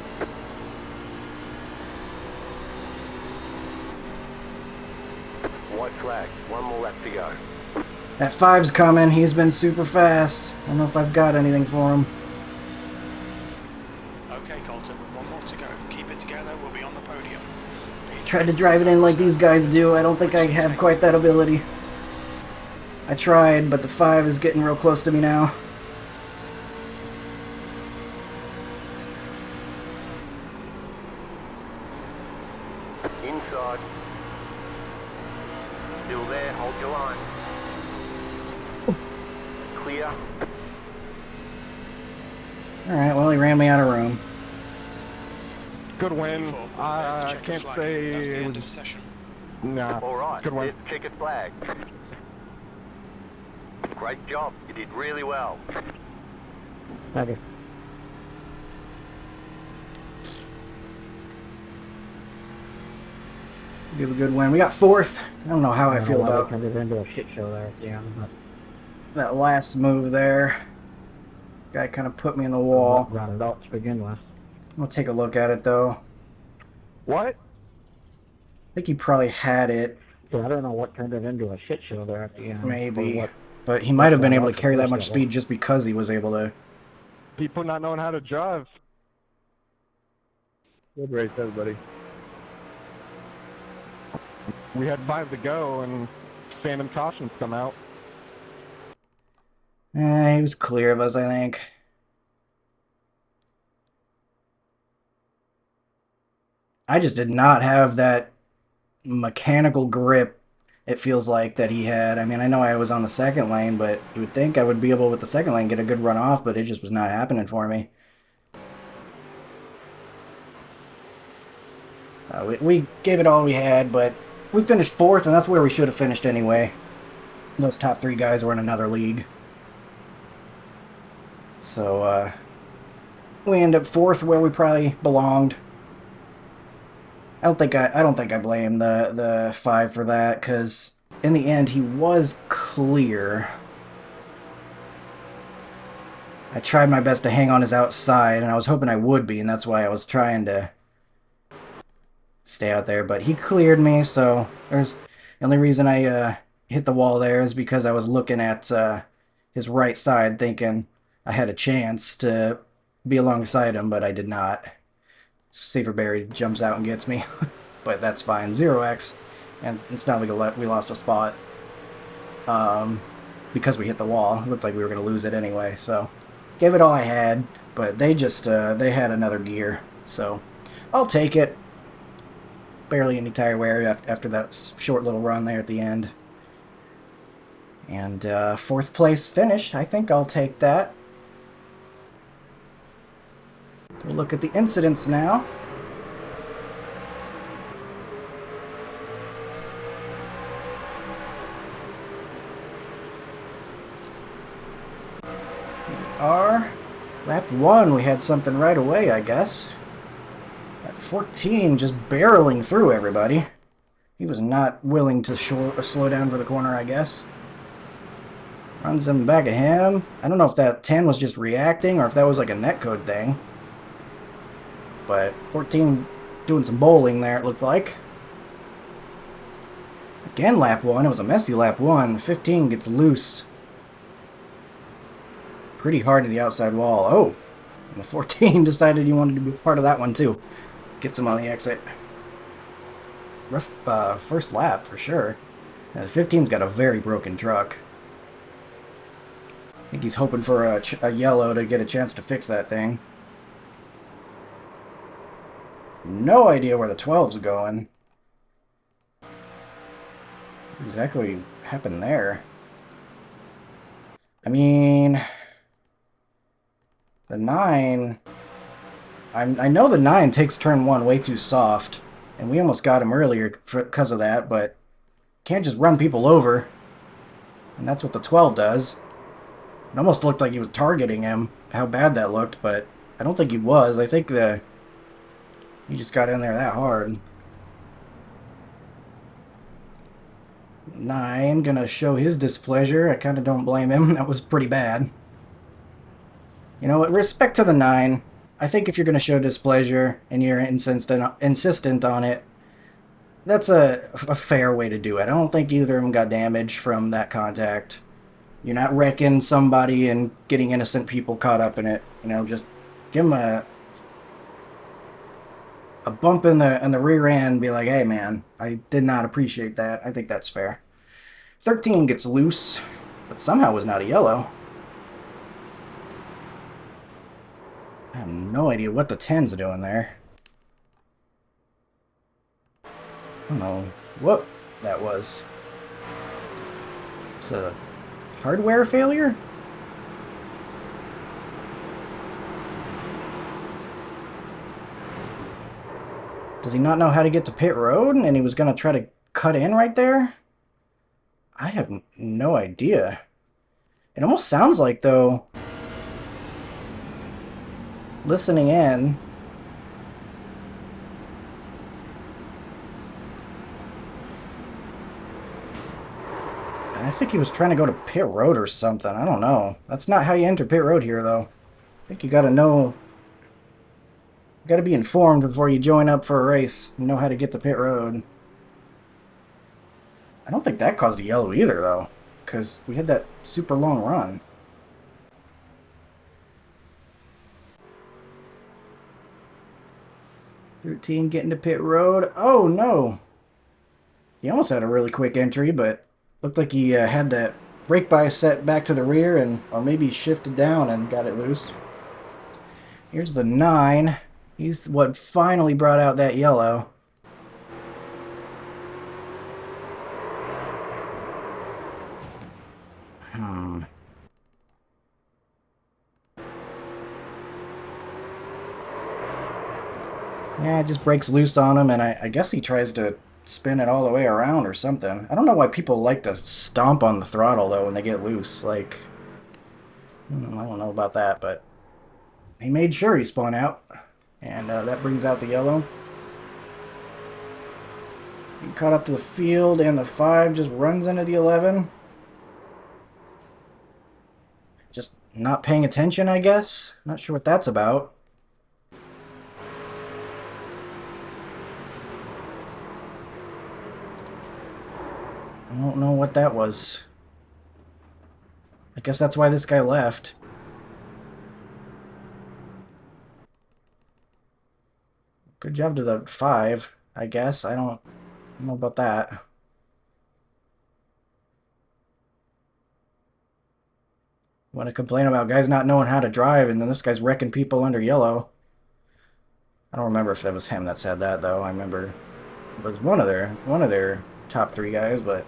White flag. One more lap to go. That 5's coming. He's been super fast. I don't know if I've got anything for him. Okay, Colton, one more to go. Keep it together, we'll be on the podium. Tried to drive it in like these guys do. I don't think I have quite that ability. I tried, but the 5 is getting real close to me now. Inside. Still there. Hold your line. Clear. Alright, well, he ran me out of room. Good win. I Check the can't flag. say That's the it end of was. the session. Nah. All right. Good one. There's the checkered flag. Great job. You did really well. Okay. Give a good win. We got 4th. I don't know how I feel about Turned it into a shit show there at the end, but that last move there. Guy kind of put me in the wall. brought it up to begin with. We'll take a look at it, though. What? I think he probably had it. Yeah, I don't know what turned it into a shit show there at the end. Maybe. Or what But he might have been able to That's carry that the much first speed just because he was able to. people not knowing how to drive. Good race, everybody. We had 5 to go, and phantom cautions come out. He was clear of us, I think. I just did not have that mechanical grip, it feels like, that he had. I mean, I know I was on the second lane, but you would think I would be able, with the second lane, get a good run off, but it just was not happening for me. We gave it all we had, but we finished 4th, and that's where we should have finished anyway. Those top 3 guys were in another league. So, we end up 4th where we probably belonged. I don't think I blame the 5 for that, because in the end he was clear. I tried my best to hang on his outside, and I was hoping I would be, and that's why I was trying to stay out there. But he cleared me, so there's the only reason I hit the wall there is because I was looking at his right side, thinking I had a chance to be alongside him, but I did not. Saferberry jumps out and gets me, but that's fine. 0x, and it's not like we lost a spot because we hit the wall. It looked like we were going to lose it anyway, so gave it all I had, but they just they had another gear, so I'll take it. Barely any tire wear after that short little run there at the end. And fourth place finish, I think I'll take that. We'll look at the incidents now. Our lap 1, we had something right away, I guess. At 14, just barreling through everybody. He was not willing to slow down for the corner, I guess. Runs in the back of him. I don't know if that 10 was just reacting or if that was like a netcode thing. But 14 doing some bowling there, it looked like. Again, lap 1. It was a messy lap 1. 15 gets loose. Pretty hard to the outside wall. Oh, and the 14 decided he wanted to be part of that one too. Gets him on the exit. Rough first lap for sure. And the 15's got a very broken truck. I think he's hoping for a yellow to get a chance to fix that thing. No idea where the 12's going. What exactly happened there? I mean, the 9... I know the 9 takes turn 1 way too soft, and we almost got him earlier because of that, but can't just run people over. And that's what the 12 does. It almost looked like he was targeting him, how bad that looked, but I don't think he was. I think he just got in there that hard. 9 gonna show his displeasure. I kind of don't blame him. That was pretty bad. You know what? Respect to the 9. I think if you're gonna show displeasure and you're insistent on it, that's a fair way to do it. I don't think either of them got damaged from that contact. You're not wrecking somebody and getting innocent people caught up in it. You know, just give them a bump in the rear end and be like, hey man, I did not appreciate that. I think that's fair. 13 gets loose, but somehow was not a yellow. I have no idea what the 10's doing there. I don't know what that was. It's a hardware failure? Does he not know how to get to pit road and he was going to try to cut in right there? I have no idea. It almost sounds like, though, listening in, I think he was trying to go to pit road or something. I don't know. That's not how you enter pit road here, though. I think you gotta know. You gotta be informed before you join up for a race. You know how to get to pit road. I don't think that caused a yellow either, though, because we had that super long run. "13 getting to pit road." Oh, no. He almost had a really quick entry, but looked like he had that brake bias set back to the rear, and or maybe shifted down and got it loose. Here's the 9. He's what finally brought out that yellow. Yeah, it just breaks loose on him, and I guess he tries to spin it all the way around or something. I don't know why people like to stomp on the throttle, though, when they get loose. Like, I don't know about that, but he made sure he spun out, and that brings out the yellow. He caught up to the field, and the 5 just runs into the 11. Just not paying attention, I guess. Not sure what that's about. I don't know what that was. I guess that's why this guy left. Good job to the 5, I guess. I don't know about that. Want to complain about guys not knowing how to drive, and then this guy's wrecking people under yellow. I don't remember if that was him that said that, though. I remember it was one of their top 3 guys, but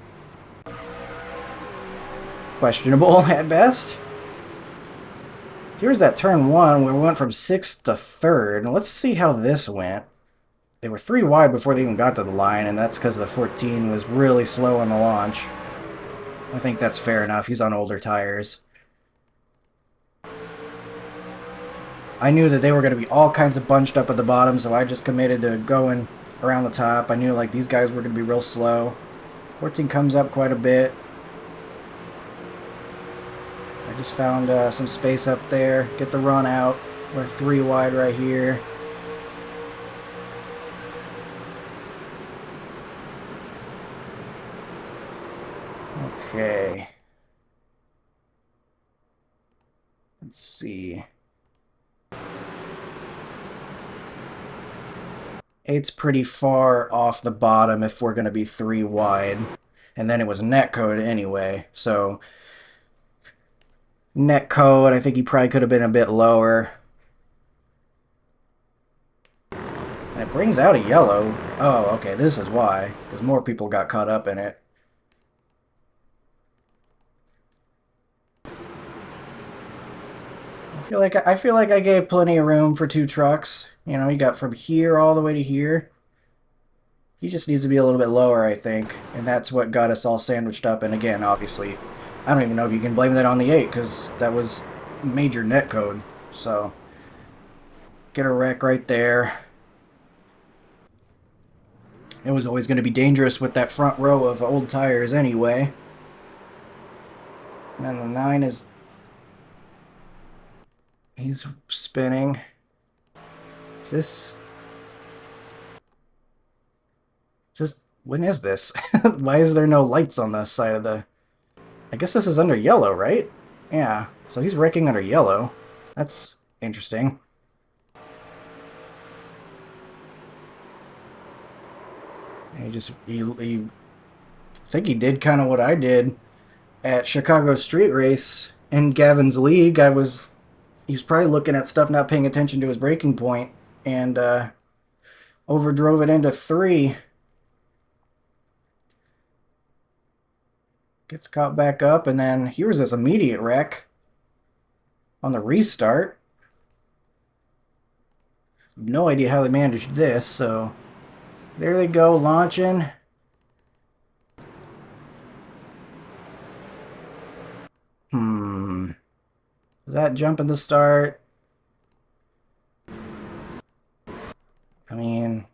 questionable at best. Here's that turn 1 where we went from 6th to 3rd. And let's see how this went. They were 3 wide before they even got to the line, and that's because the 14 was really slow on the launch. I think that's fair enough. He's on older tires. I knew that they were going to be all kinds of bunched up at the bottom, so I just committed to going around the top. I knew like these guys were going to be real slow. 14 comes up quite a bit. I just found some space up there. Get the run out. We're 3 wide right here. Okay. Let's see. 8's pretty far off the bottom if we're going to be 3 wide. And then it was netcode anyway, so netcode, I think he probably could have been a bit lower. And it brings out a yellow. Oh, okay, this is why. Because more people got caught up in it. I feel like I gave plenty of room for 2 trucks. You know, he got from here all the way to here. He just needs to be a little bit lower, I think. And that's what got us all sandwiched up. And again, obviously, I don't even know if you can blame that on the 8, because that was major netcode. So, get a wreck right there. It was always going to be dangerous with that front row of old tires anyway. And then the 9 is... He's spinning. Is this... Just... When is this? Why is there no lights on this side of the... I guess this is under yellow, right? Yeah. So he's wrecking under yellow. That's interesting. He just... He I think he did kind of what I did at Chicago Street Race in Gavin's league. He was probably looking at stuff, not paying attention to his braking point, and overdrove it into 3. Gets caught back up, and then here's this immediate wreck on the restart. No idea how they managed this, so there they go, launching. Is that jumping the start? I mean...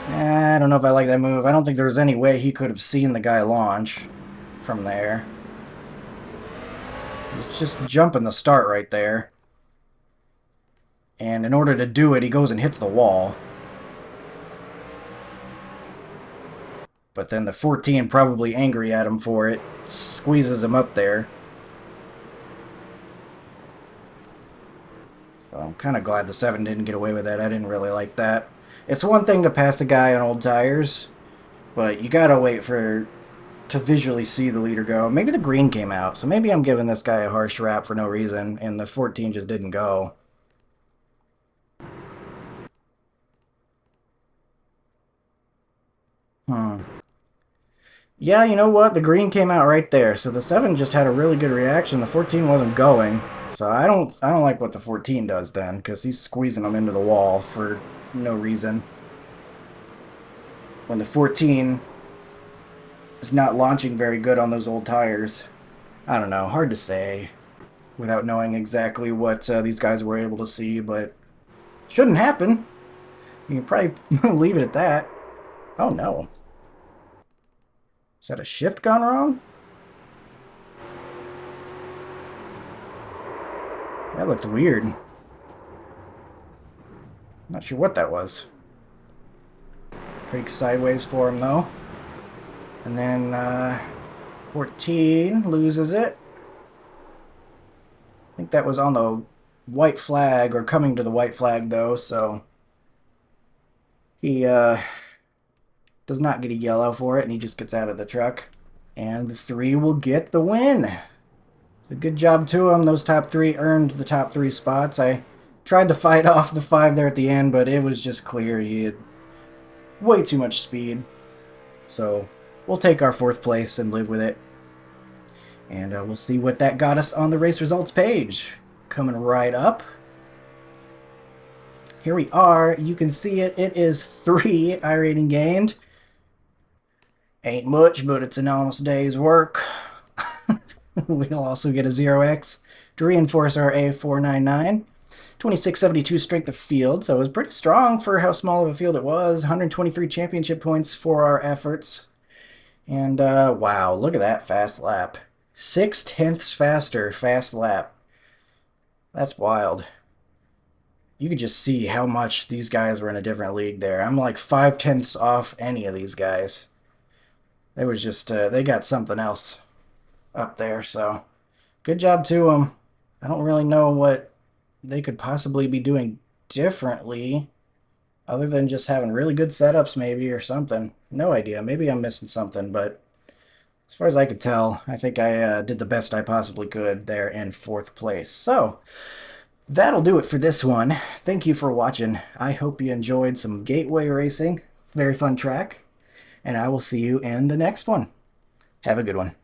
I don't know if I like that move. I don't think there was any way he could have seen the guy launch from there. He's just jumping the start right there. And in order to do it, he goes and hits the wall. But then the 14, probably angry at him for it, squeezes him up there. So I'm kind of glad the 7 didn't get away with that. I didn't really like that. It's one thing to pass a guy on old tires, but you gotta wait to visually see the leader go. Maybe the green came out, so maybe I'm giving this guy a harsh rap for no reason, and the 14 just didn't go. Yeah, you know what? The green came out right there, so the 7 just had a really good reaction. The 14 wasn't going, so I don't like what the 14 does then, because he's squeezing him into the wall for no reason. When the 14 is not launching very good on those old tires. I don't know, hard to say without knowing exactly what these guys were able to see, but shouldn't happen. You can probably leave it at that. Oh no. Is that a shift gone wrong? That looked weird. Not sure what that was. Brake sideways for him though. And then 14 loses it. I think that was on the white flag, or coming to the white flag though, so he does not get a yellow for it, and he just gets out of the truck. And the 3 will get the win. So good job to him. Those top 3 earned the top 3 spots. I tried to fight off the 5 there at the end, but it was just clear he had way too much speed. So we'll take our 4th place and live with it. And we'll see what that got us on the race results page. Coming right up. Here we are. You can see it. It is 3 iRating gained. Ain't much, but it's an honest day's work. We'll also get a 0x to reinforce our A499. 2672 strength of field, so it was pretty strong for how small of a field it was. 123 championship points for our efforts. And wow, look at that fast lap. 6/10 faster fast lap. That's wild. You could just see how much these guys were in a different league there. I'm like 5/10 off any of these guys. They was just, they got something else up there, so good job to them. I don't really know what they could possibly be doing differently other than just having really good setups maybe or something. No idea. Maybe I'm missing something, but as far as I could tell, I think I did the best I possibly could there in 4th place. So that'll do it for this one. Thank you for watching. I hope you enjoyed some Gateway Racing. Very fun track. And I will see you in the next one. Have a good one.